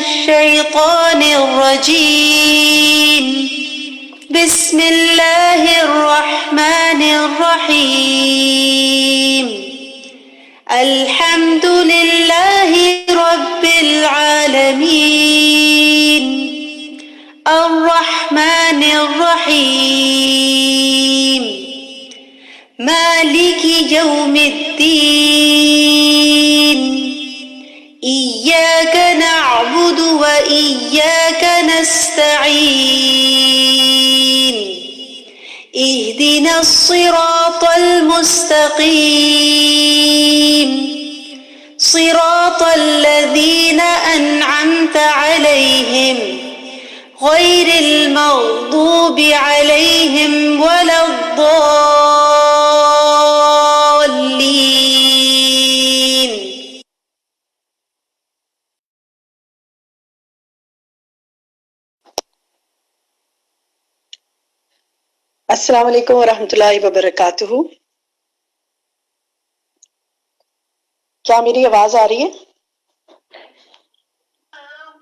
الشيطان الرجيم. بسم الله الرحمن الرحيم. الحمد لله رب العالمين. الرحمن الرحيم. مالك يوم الدين. إياك نعبد وإياك نستعين. اهدنا الصراط المستقيم. صراط الذين أنعمت عليهم غير المغضوب عليهم ولا الضالين. السلام علیکم ورحمۃ اللہ وبرکاتہ. کیا میری آواز آ رہی ہے؟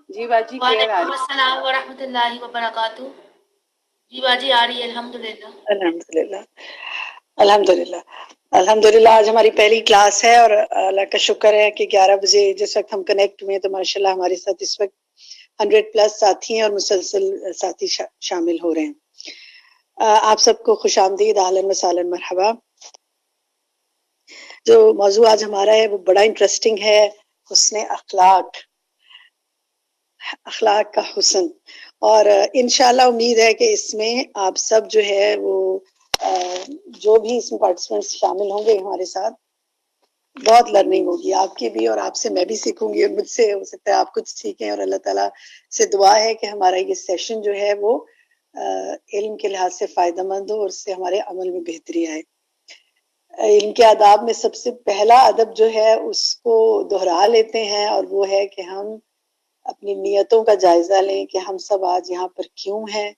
جی باجی کلیئر آ رہی وعلیکم السلام ورحمۃ اللہ وبرکاتہ. جی باجی آ رہی ہے الحمدللہ. الحمدللہ الحمدللہ الحمدللہ. آج ہماری پہلی کلاس ہے اور اللہ کا شکر ہے کہ 11 بجے جس وقت ہم کنیکٹ ہوئے تو ماشاءاللہ ہمارے ساتھ اس وقت 100+ ساتھی ہیں اور مسلسل ساتھی شامل ہو رہے ہیں. آپ سب کو خوش آمدید، اہلاً و سہلاً، مرحبا. جو موضوع آج ہمارا ہے وہ بڑا انٹرسٹنگ ہے، حسن اخلاق، اخلاق کا حسن. اور انشاءاللہ امید ہے کہ اس میں آپ سب جو ہے وہ جو بھی اس میں پارٹیسپینٹس شامل ہوں گے ہمارے ساتھ، بہت لرننگ ہوگی آپ کی بھی، اور آپ سے میں بھی سیکھوں گی، اور مجھ سے ہو سکتا ہے آپ کچھ سیکھیں. اور اللہ تعالیٰ سے دعا ہے کہ ہمارا یہ سیشن جو ہے وہ علم کے لحاظ سے فائدہ مند ہو اور اس سے ہمارے عمل میں بہتری آئے. علم کے آداب میں سب سے پہلا ادب جو ہے اس کو دہرا لیتے ہیں، اور وہ ہے کہ ہم اپنی نیتوں کا جائزہ لیں کہ ہم سب آج یہاں پر کیوں ہیں،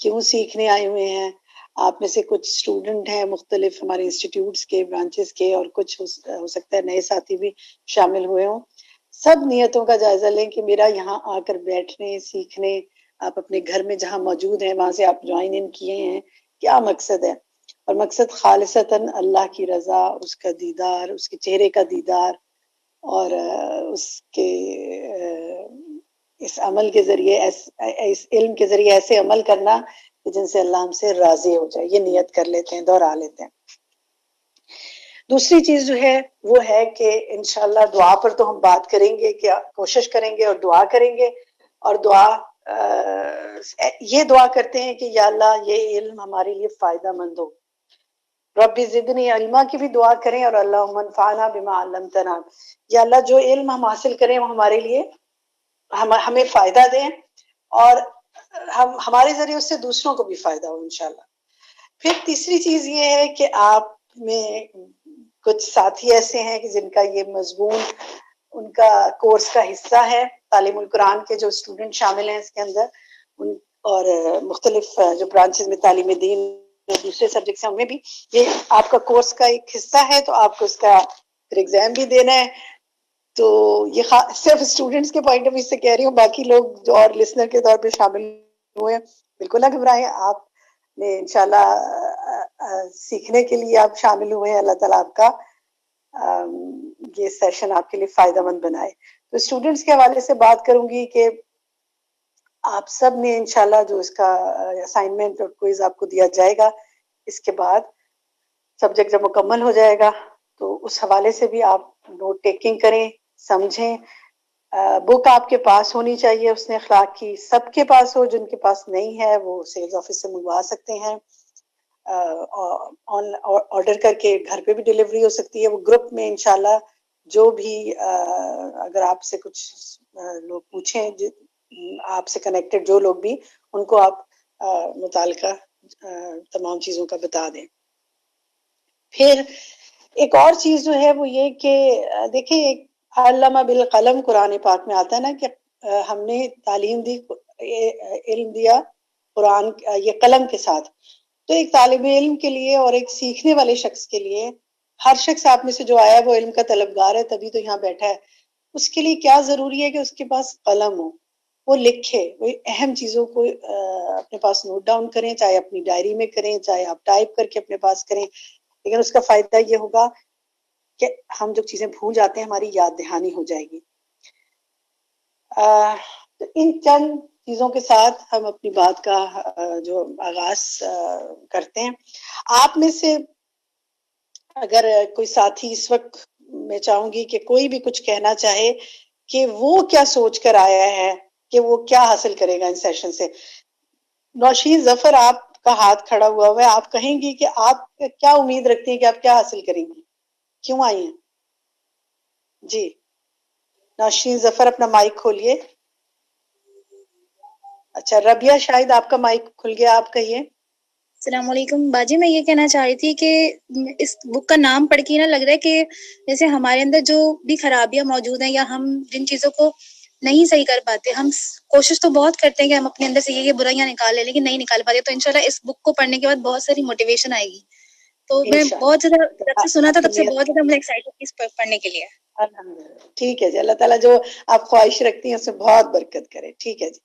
کیوں سیکھنے آئے ہوئے ہیں. آپ میں سے کچھ اسٹوڈنٹ ہیں مختلف ہمارے انسٹیٹیوٹس کے، برانچز کے، اور کچھ ہو سکتا ہے نئے ساتھی بھی شامل ہوئے ہوں. سب نیتوں کا جائزہ لیں کہ میرا یہاں آ کر بیٹھنے، سیکھنے، آپ اپنے گھر میں جہاں موجود ہیں وہاں سے آپ جوائن ان کیے ہیں، کیا مقصد ہے. اور مقصد خالصتاً اللہ کی رضا، اس کا دیدار، اس کے چہرے کا دیدار، اور اس کے اس عمل کے ذریعے، اس علم کے ذریعے ایسے عمل کرنا کہ جن سے اللہ ہم سے راضی ہو جائے. یہ نیت کر لیتے ہیں، دہرا لیتے ہیں. دوسری چیز جو ہے وہ ہے کہ انشاءاللہ دعا پر تو ہم بات کریں گے، کہ کوشش کریں گے اور دعا کریں گے. اور دعا یہ دعا کرتے ہیں کہ یا اللہ یہ علم ہمارے لیے فائدہ مند ہو. رب زدنی علما کی بھی دعا کریں، اور اللہم انفعنا بما علمتنا، یا اللہ جو علم ہم حاصل کریں وہ ہمارے لیے ہمیں فائدہ دیں، اور ہمارے ذریعے اس سے دوسروں کو بھی فائدہ ہو انشاءاللہ. پھر تیسری چیز یہ ہے کہ آپ میں کچھ ساتھی ایسے ہیں کہ جن کا یہ مضمون ان کا کورس کا حصہ ہے. تعلیم القرآن کے جو اسٹوڈنٹ شامل ہیں اس کے اندر، اور مختلف جو برانچز میں تعلیم دین دوسرے سبجیکٹس ہیں ان میں بھی یہ آپ کا کورس کا ایک حصہ ہے، تو آپ کو اس کا پھر ایگزام بھی دینا ہے. تو یہ صرف اسٹوڈنٹس کے پوائنٹ آف ویو سے کہہ رہی ہوں، باقی لوگ جو اور لسنر کے طور پہ شامل ہوئے ہیں بالکل نہ گھبرائیں. آپ نے انشاءاللہ سیکھنے کے لیے آپ شامل ہوئے ہیں، اللہ تعالیٰ آپ کا یہ سیشن آپ کے لیے فائدہ مند بنائے. تو اسٹوڈنٹس کے حوالے سے بات کروں گی کہ آپ سب نے انشاءاللہ جو اس کا اسائنمنٹ اور کوئز آپ کو دیا جائے گا، اس کے بعد سبجیکٹ جب مکمل ہو جائے گا تو اس حوالے سے بھی آپ نوٹ ٹیکنگ کریں، سمجھیں. بک آپ کے پاس ہونی چاہیے اس نے اخلاق کی، سب کے پاس ہو. جن کے پاس نہیں ہے وہ سیلز آفس سے منگوا سکتے ہیں، آرڈر کر کے گھر پہ بھی ڈیلیوری ہو سکتی ہے. وہ گروپ میں انشاءاللہ جو بھی اگر آپ سے کچھ لوگ پوچھیں آپ سے کنیکٹڈ جو لوگ بھی، ان کو آپ متعلقہ تمام چیزوں کا بتا دیں. پھر ایک اور چیز جو ہے وہ یہ کہ دیکھیں علم بالقلم قرآن پاک میں آتا ہے نا کہ ہم نے تعلیم دی، علم دیا قرآن یہ قلم کے ساتھ. تو ایک طالب علم کے لیے اور ایک سیکھنے والے شخص کے لیے، ہر شخص آپ میں سے جو آیا ہے وہ علم کا طلبگار ہے، تبھی تو یہاں بیٹھا ہے. اس کے لیے کیا ضروری ہے کہ اس کے پاس قلم ہو، وہ لکھے، وہ اہم چیزوں کو اپنے پاس نوٹ ڈاؤن کریں، چاہے اپنی ڈائری میں کریں، چاہے آپ ٹائپ کر کے اپنے پاس کریں، لیکن اس کا فائدہ یہ ہوگا کہ ہم جو چیزیں بھول جاتے ہیں ہماری یاد دہانی ہو جائے گی۔ تو ان چند چیزوں کے ساتھ ہم اپنی بات کا جو آغاز کرتے ہیں۔ آپ میں سے اگر کوئی ساتھی اس وقت، میں چاہوں گی کہ کوئی بھی کچھ کہنا چاہے کہ وہ کیا سوچ کر آیا ہے کہ وہ کیا حاصل کرے گا ان سیشن سے۔ نوشین ظفر، آپ کا ہاتھ کھڑا ہوا ہے، آپ کہیں گی کہ آپ کیا امید رکھتی ہیں کہ آپ کیا حاصل کریں گی، کیوں آئی ہیں؟ جی نوشین ظفر اپنا مائک کھولیے۔ اچھا ربیہ، شاید آپ کا مائک کھل گیا، آپ کہیے۔ السلام علیکم باجی، میں یہ کہنا چاہ رہی تھی کہ اس بک کا نام پڑھ کے نا لگ رہا ہے کہ جیسے ہمارے اندر جو بھی خرابیاں موجود ہیں یا ہم جن چیزوں کو نہیں صحیح کر پاتے، ہم کوشش تو بہت کرتے ہیں کہ ہم اپنے اندر سے یہ برائیاں نکال لیں، لیکن نہیں نکال پاتے، تو انشاءاللہ اس بک کو پڑھنے کے بعد بہت ساری موٹیویشن آئے گی۔ تو میں بہت زیادہ جب سے سنا آپ تھا کی تب سے نیت بہت زیادہ میں ایکسائٹڈ تھی اس پڑھنے کے لیے۔ الحمدللہ، ٹھیک ہے جی، اللہ تعالیٰ جو آپ خواہش رکھتی ہیں اس میں بہت برکت کرے۔ ٹھیک ہے جی،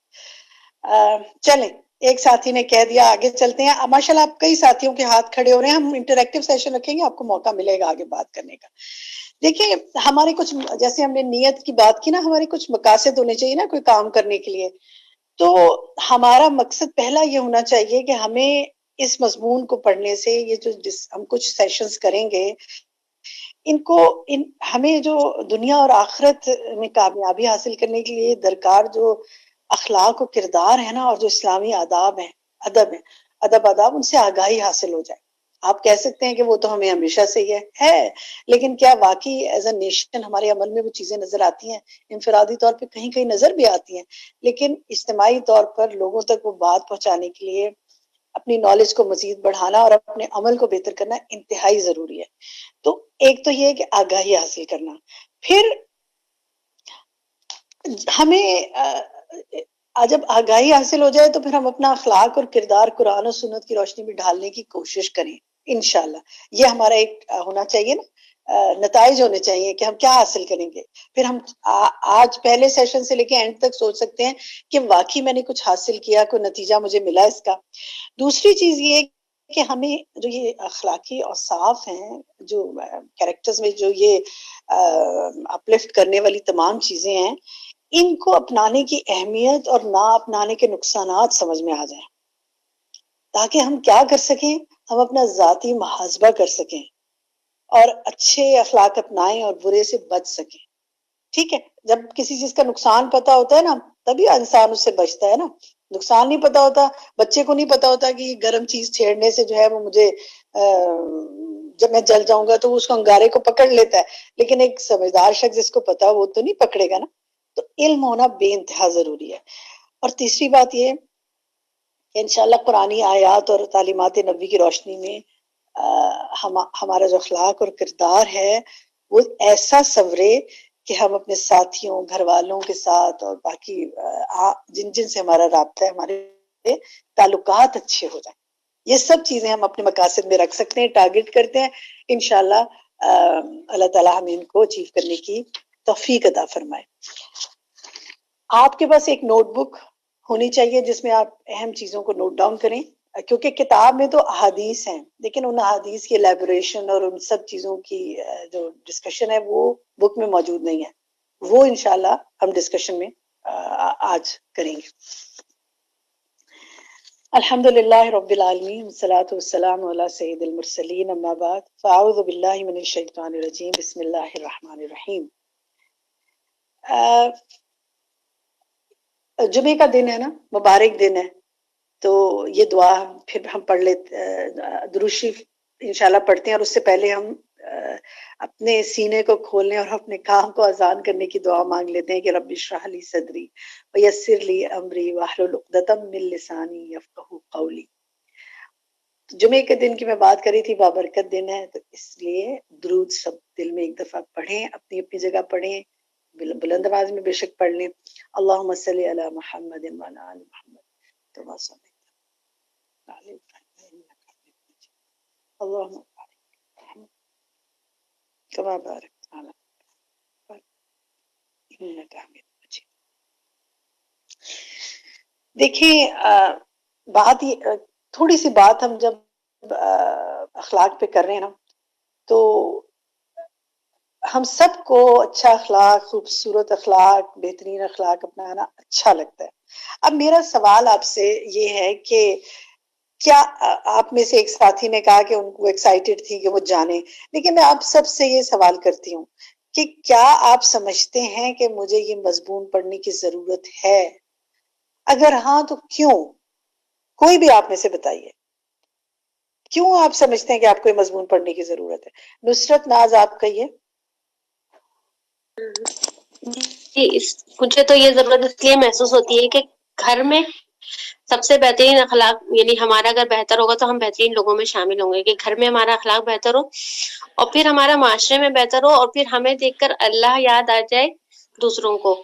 چلیں، ایک ساتھی نے کہہ دیا، آگے چلتے ہیں۔ ماشاءاللہ آپ کئی ساتھیوں کے ہاتھ کھڑے ہو رہے ہیں، ہم انٹریکٹیو سیشن رکھیں گے، آپ کو موقع ملے گا آگے بات کرنے کا۔ دیکھیں ہمارے کچھ، جیسے ہم نے نیت کی بات کی نا، ہمارے کچھ مقاصد ہونے چاہیے نا کوئی کام کرنے کے لیے۔ تو ہمارا مقصد پہلا یہ ہونا چاہیے کہ ہمیں اس مضمون کو پڑھنے سے، یہ جو ہم کچھ سیشنز کریں گے، ہمیں جو دنیا اور آخرت میں کامیابی حاصل کرنے کے لیے درکار جو اخلاق و کردار ہے نا، اور جو اسلامی آداب ہیں، ادب آداب، ان سے آگاہی حاصل ہو جائے۔ آپ کہہ سکتے ہیں کہ وہ تو ہمیں ہمیشہ سے ہی ہے، لیکن کیا واقعی ایز اے نیشن ہمارے عمل میں وہ چیزیں نظر آتی ہیں؟ انفرادی طور پہ کہیں کہیں نظر بھی آتی ہیں، لیکن اجتماعی طور پر لوگوں تک وہ بات پہنچانے کے لیے اپنی نالج کو مزید بڑھانا اور اپنے عمل کو بہتر کرنا انتہائی ضروری ہے۔ تو ایک تو یہ ہے کہ آگاہی حاصل کرنا، پھر ہمیں جب آگاہی حاصل ہو جائے تو پھر ہم اپنا اخلاق اور کردار قرآن و سنت کی روشنی میں ڈھالنے کی کوشش کریں انشاءاللہ۔ یہ ہمارا ایک ہونا چاہیے نا، نتائج ہونے چاہیے کہ ہم کیا حاصل کریں گے۔ پھر ہم آج پہلے سیشن سے لے کے اینڈ تک سوچ سکتے ہیں کہ واقعی میں نے کچھ حاصل کیا، کوئی نتیجہ مجھے ملا اس کا۔ دوسری چیز یہ کہ ہمیں جو یہ اخلاقی اوصاف ہیں، جو کریکٹرز میں جو یہ اپلفٹ کرنے والی تمام چیزیں ہیں، ان کو اپنانے کی اہمیت اور نہ اپنانے کے نقصانات سمجھ میں آ جائیں، تاکہ ہم کیا کر سکیں، ہم اپنا ذاتی محاسبہ کر سکیں اور اچھے اخلاق اپنائیں اور برے سے بچ سکیں۔ ٹھیک ہے، جب کسی چیز کا نقصان پتا ہوتا ہے نا، تبھی انسان اس سے بچتا ہے نا۔ نقصان نہیں پتا ہوتا، بچے کو نہیں پتا ہوتا کہ گرم چیز چھیڑنے سے جو ہے وہ مجھے جب میں جل جاؤں گا تو وہ اس کو انگارے کو پکڑ لیتا ہے، لیکن ایک سمجھدار شخص جس کو پتا وہ تو نہیں پکڑے گا نا۔ تو علم ہونا بے انتہا ضروری ہے۔ اور تیسری بات یہ کہ انشاءاللہ قرآنی آیات اور تعلیمات نبوی کی روشنی میں ہمارا جو اخلاق اور کردار ہے وہ ایسا سنورے کہ ہم اپنے ساتھیوں، گھر والوں کے ساتھ اور باقی جن سے ہمارا رابطہ ہے، ہمارے تعلقات اچھے ہو جائیں۔ یہ سب چیزیں ہم اپنے مقاصد میں رکھ سکتے ہیں، ٹارگٹ کرتے ہیں انشاءاللہ۔ اللہ تعالیٰ ہمیں ان کو اچیو کرنے کی توفیق عطا فرمائے۔ آپ کے پاس ایک نوٹ بک ہونی چاہیے جس میں آپ اہم چیزوں کو نوٹ ڈاؤن کریں، کیونکہ کتاب میں تو احادیث ہیں، لیکن ان احادیث کی الیبوریشن اور ان سب چیزوں کی جو ڈسکشن ہے وہ بک میں موجود نہیں ہے، وہ انشاءاللہ ہم ڈسکشن میں آج کریں گے۔ الحمدللہ رب العالمین، والصلاة والسلام علی سید المرسلین، اما بعد فاعوذ باللہ من الشیطان الرجیم، بسم اللہ الرحمن الرحیم۔ جمعے کا دن ہے نا، مبارک دن ہے، تو یہ دعا پھر ہم پڑھ لیتے، درود شریف انشاءاللہ پڑھتے ہیں، اور اس سے پہلے ہم اپنے سینے کو کھولنے اور اپنے کام کو آسان کرنے کی دعا مانگ لیتے ہیں کہ رب اشرح لی صدری ویسر لی امری واحلل عقدۃ من لسانی یفقہوا قولی۔ جمعے کے دن کی میں بات کری تھی، بابرکت دن ہے، تو اس لیے درود سب دل میں ایک دفعہ پڑھیں، اپنی اپنی جگہ پڑھیں، بلند آواز میں بے شک پڑھ لیں۔ اللہم صلی علی محمد وعلی آل محمد کما صلیت علی ابراہیم انک حمید مجید، اللہم بارک علی محمد کما بارکت علی ابراہیم انک حمید مجید۔ 1 منٹ حامد جی. دیکھیں بات یہ تھوڑی سی بات ہم جب اخلاق پہ کر رہے ہیں نا تو ہم سب کو اچھا اخلاق، خوبصورت اخلاق، بہترین اخلاق اپنانا اچھا لگتا ہے. اب میرا سوال آپ سے یہ ہے کہ کیا آپ میں سے ایک ساتھی نے کہا کہ ان کو ایکسائٹیڈ تھی کہ وہ جانے، لیکن میں آپ سب سے یہ سوال کرتی ہوں کہ کیا آپ سمجھتے ہیں کہ مجھے یہ مضمون پڑھنے کی ضرورت ہے؟ اگر ہاں تو کیوں؟ کوئی بھی آپ میں سے بتائیے کیوں آپ سمجھتے ہیں کہ آپ کو یہ مضمون پڑھنے کی ضرورت ہے. نصرت ناز آپ کہیے. مجھے تو یہ ضرورت اس لیے محسوس ہوتی ہے کہ گھر میں سب سے بہترین اخلاق، یعنی ہمارا اگر بہتر ہوگا تو ہم بہترین لوگوں میں شامل ہوں گے، کہ گھر میں ہمارا اخلاق بہتر ہو اور پھر ہمارا معاشرے میں بہتر ہو اور پھر ہمیں دیکھ کر اللہ یاد آ جائے دوسروں کو،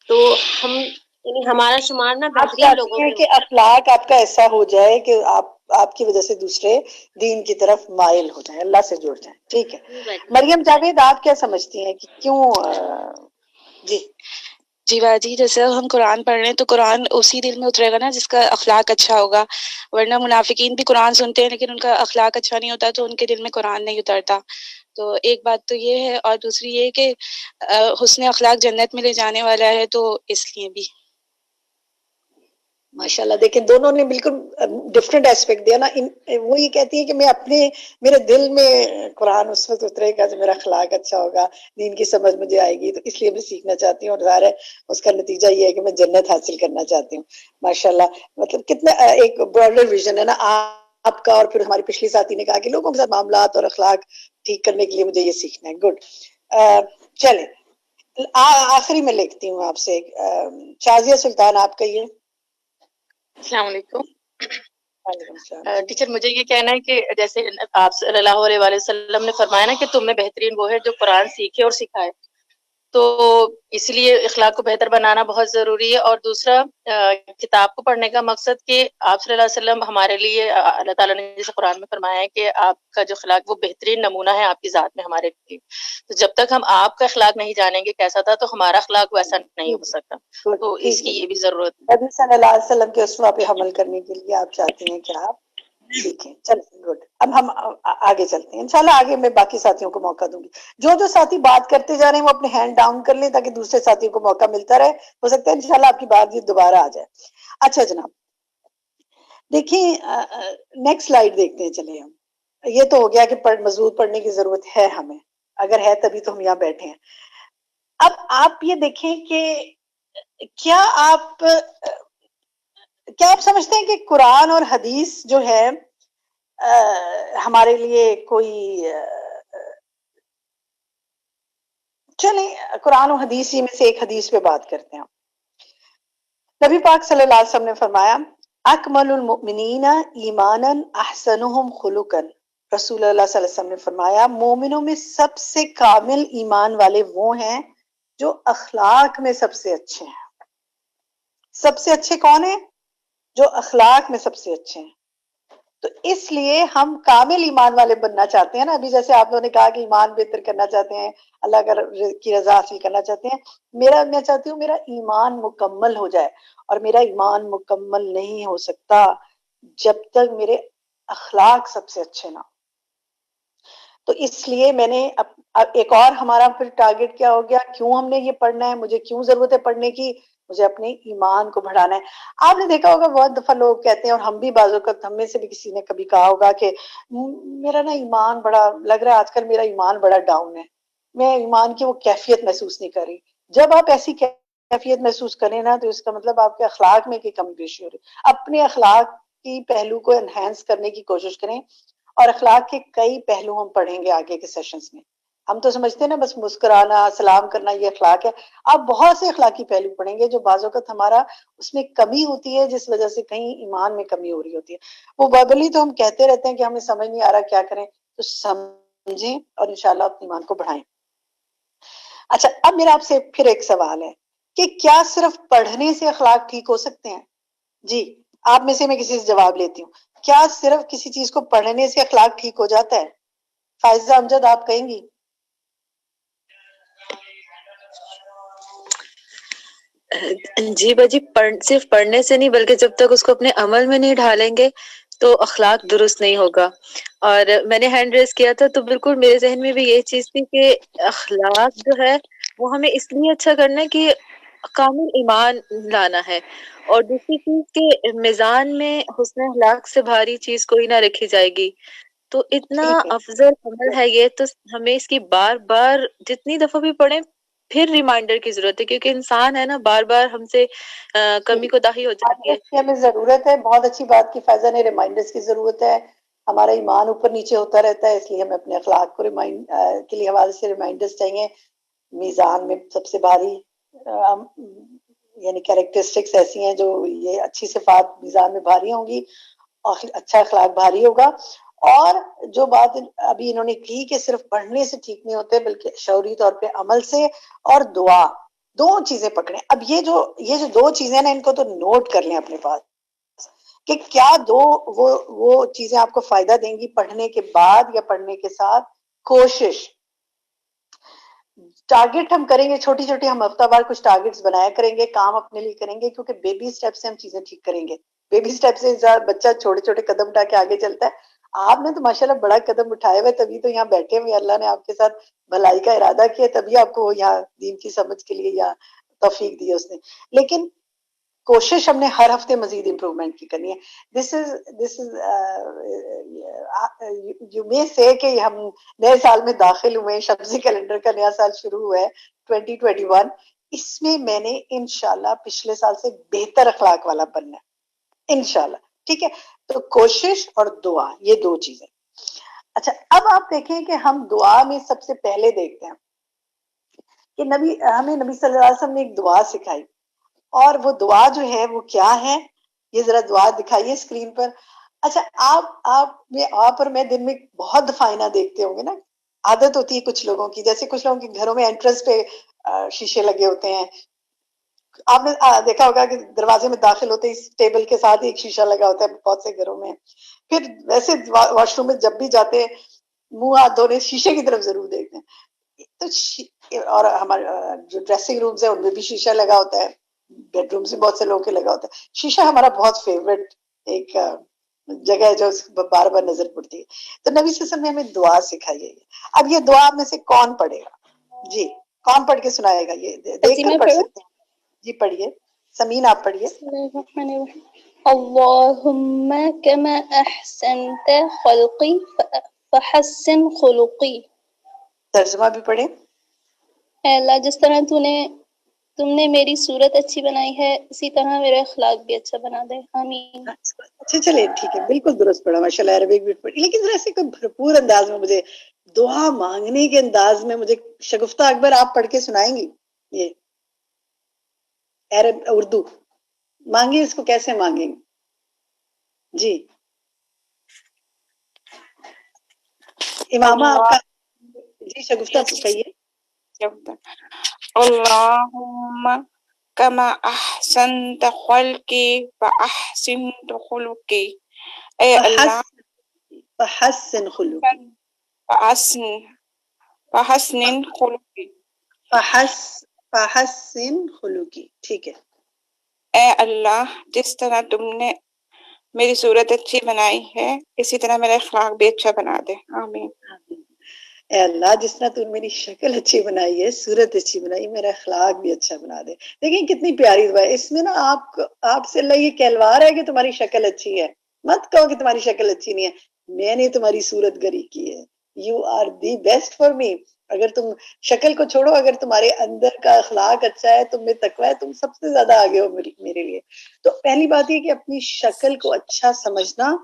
تو ہم یعنی ہمارا شمار نا آپ بہترین چاہتی لوگوں ہیں میں کہ ہو. اخلاق آپ کا ایسا ہو جائے کہ آپ کی وجہ سے دوسرے دین کی طرف مائل ہو جائیں، اللہ سے جڑ جائیں. ٹھیک ہے. مریم جاوید آپ کیا سمجھتی ہیں کہ کیوں جی جی باجی، جیسے ہم قرآن پڑھ رہے ہیں تو قرآن اسی دل میں اترے گا نا جس کا اخلاق اچھا ہوگا، ورنہ منافقین بھی قرآن سنتے ہیں لیکن ان کا اخلاق اچھا نہیں ہوتا تو ان کے دل میں قرآن نہیں اترتا. تو ایک بات تو یہ ہے، اور دوسری یہ کہ حسن اخلاق جنت میں لے جانے والا ہے، تو اس لیے بھی. ماشاءاللہ دیکھیں دونوں نے بالکل ڈفرینٹ ایسپیکٹ دیا نا. وہ یہ کہتی ہے کہ میں میرے دل میں قرآن اس وقت اترے گا جو میرا اخلاق اچھا ہوگا، دین کی سمجھ مجھے آئے گی، تو اس لیے میں سیکھنا چاہتی ہوں اور ظاہر ہے اس کا نتیجہ یہ ہے کہ میں جنت حاصل کرنا چاہتی ہوں. ماشاءاللہ مطلب کتنا ایک براڈر ویژن ہے نا آپ کا. اور پھر ہماری پچھلی ساتھی نے کہا کہ لوگوں کے ساتھ معاملات اور اخلاق ٹھیک کرنے کے لیے مجھے یہ سیکھنا ہے. گڈ. چلیں آخری میں لکھتی ہوں آپ سے شازیہ سلطان آپ کہیے. السلام علیکم. وعلیکم السلام. ٹیچر مجھے یہ کہنا ہے کہ جیسے آپ صلی اللہ علیہ وآلہ وسلم نے فرمایا نا کہ تم میں بہترین وہ ہے جو قرآن سیکھے اور سکھائے، تو اس لیے اخلاق کو بہتر بنانا بہت ضروری ہے. اور دوسرا کتاب کو پڑھنے کا مقصد کہ آپ صلی اللہ علیہ وسلم ہمارے لیے اللہ تعالیٰ نے جیسے قرآن میں فرمایا ہے کہ آپ کا جو اخلاق وہ بہترین نمونہ ہے آپ کی ذات میں ہمارے لیے، تو جب تک ہم آپ کا اخلاق نہیں جانیں گے کیسا تھا تو ہمارا اخلاق ویسا نہیں ہو سکتا، تو اس کی یہ بھی ضرورت ہے. نبی صلی اللہ علیہ وسلم کے اسوا پہ عمل کرنے کے لیے آپ چاہتی ہیں کہ آپ سیکھیں. چلیں گڈ. اب ہم آگے چلتے ہیں انشاءاللہ. آگے میں باقی ساتھیوں کو موقع دوں گی. جو ساتھی بات کرتے جا رہے ہیں وہ اپنے ہینڈ ڈاؤن کر لیں تاکہ دوسرے ساتھیوں کو موقع ملتا رہے. ہو سکتا ہے انشاءاللہ آپ کی بات یہ دوبارہ آ جائے. اچھا جناب دیکھیں نیکسٹ سلائیڈ دیکھتے ہیں. چلیں ہم یہ تو ہو گیا کہ مضبوط پڑھنے کی ضرورت ہے ہمیں، اگر ہے تبھی تو ہم یہاں بیٹھے ہیں. اب آپ یہ دیکھیں کہ کیا آپ سمجھتے ہیں کہ قرآن اور حدیث جو ہے ہمارے لیے کوئی چلیں قرآن و حدیث ہی میں سے ایک حدیث پہ بات کرتے ہیں. نبی پاک صلی اللہ علیہ وسلم نے فرمایا اکمل المؤمنین ایمانا احسنهم خلقا. رسول اللہ صلی اللہ علیہ وسلم نے فرمایا مومنوں میں سب سے کامل ایمان والے وہ ہیں جو اخلاق میں سب سے اچھے ہیں. سب سے اچھے کون ہیں؟ جو اخلاق میں سب سے اچھے ہیں. تو اس لیے ہم کامل ایمان والے بننا چاہتے ہیں نا. ابھی جیسے آپ لوگوں نے کہا کہ ایمان بہتر کرنا چاہتے ہیں، اللہ کی رضا حاصل کرنا چاہتے ہیں. میں چاہتی ہوں میرا ایمان مکمل ہو جائے، اور میرا ایمان مکمل نہیں ہو سکتا جب تک میرے اخلاق سب سے اچھے نہ. تو اس لیے میں نے ایک اور ہمارا پھر ٹارگٹ کیا ہو گیا، کیوں ہم نے یہ پڑھنا ہے، مجھے کیوں ضرورت ہے پڑھنے کی، مجھے اپنے ایمان کو بڑھانا ہے. آپ نے دیکھا ہوگا بہت دفعہ لوگ کہتے ہیں، اور ہم بھی بعض اوقات ہم میں سے بھی کسی نے کبھی کہا ہوگا کہ میرا نا ایمان بڑا لگ رہا ہے آج کل میرا ایمان بڑا ڈاؤن ہے، میں ایمان کی وہ کیفیت محسوس نہیں کر رہی. جب آپ ایسی کیفیت محسوس کریں نا تو اس کا مطلب آپ کے اخلاق میں کی کمی بیشی ہو رہی. اپنے اخلاق کی پہلو کو انہینس کرنے کی کوشش کریں، اور اخلاق کے کئی پہلو ہم پڑھیں گے آگے کے سیشنز میں. ہم تو سمجھتے ہیں نا بس مسکرانا، سلام کرنا یہ اخلاق ہے. آپ بہت سے اخلاقی پہلو پڑھیں گے جو بعض اوقات ہمارا اس میں کمی ہوتی ہے، جس وجہ سے کہیں ایمان میں کمی ہو رہی ہوتی ہے. وہ verbally تو ہم کہتے رہتے ہیں کہ ہمیں سمجھ نہیں آ رہا کیا کریں، تو سمجھیں اور انشاءاللہ اپنے ایمان کو بڑھائیں. اچھا اب میرا آپ سے پھر ایک سوال ہے کہ کیا صرف پڑھنے سے اخلاق ٹھیک ہو سکتے ہیں؟ جی آپ میں سے میں کسی سے جواب لیتی ہوں. کیا صرف کسی چیز کو پڑھنے سے اخلاق ٹھیک ہو جاتا ہے؟ فائزہ امجد آپ کہیں گی؟ جی باجی، صرف پڑھنے سے نہیں بلکہ جب تک اس کو اپنے عمل میں نہیں ڈھالیں گے تو اخلاق درست نہیں ہوگا. اور میں نے ہینڈ ریز کیا تھا تو بالکل میرے ذہن میں بھی یہی چیز تھی کہ اخلاق جو ہے وہ ہمیں اس لیے اچھا کرنا ہے کہ کامل ایمان لانا ہے. اور دوسری چیز کہ میزان میں حسن اخلاق سے بھاری چیز کوئی نہ رکھی جائے گی. تو اتنا ٹھیک ہے. افضل عمل ہے یہ، تو ہمیں اس کی بار بار جتنی دفعہ بھی پڑھیں پھر ریمائنڈر کی ضرورت ہے، کیونکہ انسان ہے نا بار بار ہم سے کمی کوتاہی ہو جاتی ہے. ریمائنڈرز کی ہمیں ضرورت ہے. بہت اچھی بات کی فائزہ نے، ریمائنڈرز کی ضرورت ہے. ہمارا ایمان اوپر نیچے ہوتا رہتا ہے، اس لیے ہمیں اپنے اخلاق کو ریمائنڈ کے لیے حوالے سے ریمائنڈرز چاہیے. میزان میں سب سے بھاری یعنی کیریکٹرسٹکس ایسی ہیں جو یہ اچھی صفات میزان میں بھاری ہوں گی، اچھا اخلاق بھاری ہوگا. اور جو بات ابھی انہوں نے کی کہ صرف پڑھنے سے ٹھیک نہیں ہوتے بلکہ شعوری طور پہ عمل سے اور دعا، دو چیزیں پکڑیں. اب یہ جو دو چیزیں نا، ان کو تو نوٹ کر لیں اپنے پاس کہ کیا دو وہ چیزیں آپ کو فائدہ دیں گی پڑھنے کے بعد یا پڑھنے کے ساتھ. کوشش، ٹارگٹ ہم کریں گے چھوٹی چھوٹی، ہم ہفتہ بار کچھ ٹارگٹس بنایا کریں گے، کام اپنے لیے کریں گے، کیونکہ بیبی سٹیپ سے ہم چیزیں ٹھیک کریں گے. بیبی سٹیپ سے بچہ چھوٹے چھوٹے قدم اٹھا کے آگے چلتا ہے. آپ نے تو ماشاءاللہ بڑا قدم اٹھائے ہوئے، تبھی تو یہاں بیٹھے ہوئے. اللہ نے آپ کے ساتھ بھلائی کا ارادہ کیا، تبھی آپ کو یہاں دین کی سمجھ کے لیے یا توفیق دی اس نے. لیکن کوشش ہم نے ہر ہفتے مزید امپروومنٹ کی کرنی ہے. دس از یو مے سے کہ ہم نئے سال میں داخل ہوئے، شمسی کیلنڈر کا نیا سال شروع ہوا ہے 2021. اس میں میں نے انشاءاللہ پچھلے سال سے بہتر اخلاق والا بننا ہے انشاءاللہ. ٹھیک ہے، تو کوشش اور دعا، یہ دو چیزیں. اچھا، اب آپ دیکھیں کہ ہم دعا میں سب سے پہلے دیکھتے ہیں کہ ہمیں نبی صلی اللہ علیہ وسلم نے ایک دعا سکھائی. اور وہ دعا جو ہے وہ کیا ہے، یہ ذرا دعا دکھائیے اسکرین پر. اچھا، آپ اور میں دن میں بہت دفعہ آئینہ دیکھتے ہوں گے نا. عادت ہوتی ہے کچھ لوگوں کی، جیسے کچھ لوگوں کے گھروں میں انٹرنس پہ شیشے لگے ہوتے ہیں. آپ نے دیکھا ہوگا کہ دروازے میں داخل ہوتے ہی ٹیبل کے ساتھ ہی ایک شیشہ لگا ہوتا ہے بہت سے گھروں میں. پھر ویسے واش روم میں جب بھی جاتے ہیں منہ ہاتھ دھونے شیشے کی طرف ضرور دیکھتے ہیں. تو اور ہمارے جو ڈریسنگ رومز ہیں ان میں بھی شیشہ لگا ہوتا ہے، بیڈ روم سے بہت سے لوگوں کے لگا ہوتا ہے. شیشہ ہمارا بہت فیوریٹ ایک جگہ ہے جو بار بار نظر پڑتی ہے. تو نبی صلی اللہ علیہ وسلم نے ہمیں دعا سکھائی ہے. اب یہ دعا میں سے کون پڑھے گا؟ جی، کون پڑھ کے سنائے گا؟ یہ دیکھ کر پڑھ سکتے ہیں. جی پڑھیے، سمین آپ پڑھیے. اللہم کما احسنت خلقی فحسن خلقی. ترجمہ بھی پڑھیں. اے اللہ، جس طرح تم نے میری صورت اچھی بنائی ہے، اسی طرح میرا اخلاق بھی اچھا بنا دے. آمین. اچھا چلے ٹھیک ہے، بالکل درست پڑھا ماشاءاللہ، عربک بھی پڑھی. لیکن ذرا سے کوئی بھرپور انداز میں مجھے دعا مانگنے کے انداز میں مجھے شگفتہ اکبر آپ پڑھ کے سنائیں گی؟ یہ عرب اردو مانگے، اس کو کیسے مانگیں گے؟ جی امامہ آپ کا. جی شگفتہ کہیے. اللہم کما احسنت خلقی فاحسن خلقی. اے اللہ، فحسن خلقی. فحسن خلقی. فحسن خلقی. ٹھیک ہے. اے اللہ، جس طرح تم نے میری صورت اچھی بنائی ہے، اسی طرح میرا اخلاق بھی اچھا بنا دے. آمین. اے اللہ، جس طرح تم میری شکل اچھی بنائی ہے، صورت اچھی بنائی، میرا اخلاق بھی اچھا بنا دے. دیکھیں کتنی پیاری دعا ہے. اس میں نا آپ سے اللہ یہ کہلوا رہا ہے کہ تمہاری شکل اچھی ہے. مت کہو کہ تمہاری شکل اچھی نہیں ہے، میں نے تمہاری صورت گری کی ہے. You are the best for me. اگر تم شکل کو چھوڑو، اگر تمہارے اندر کا اخلاق اچھا ہے، تم میں تقویٰ ہے، تم سب سے زیادہ آگے ہو میرے لیے. تو پہلی بات یہ کہ اپنی شکل کو اچھا سمجھنا،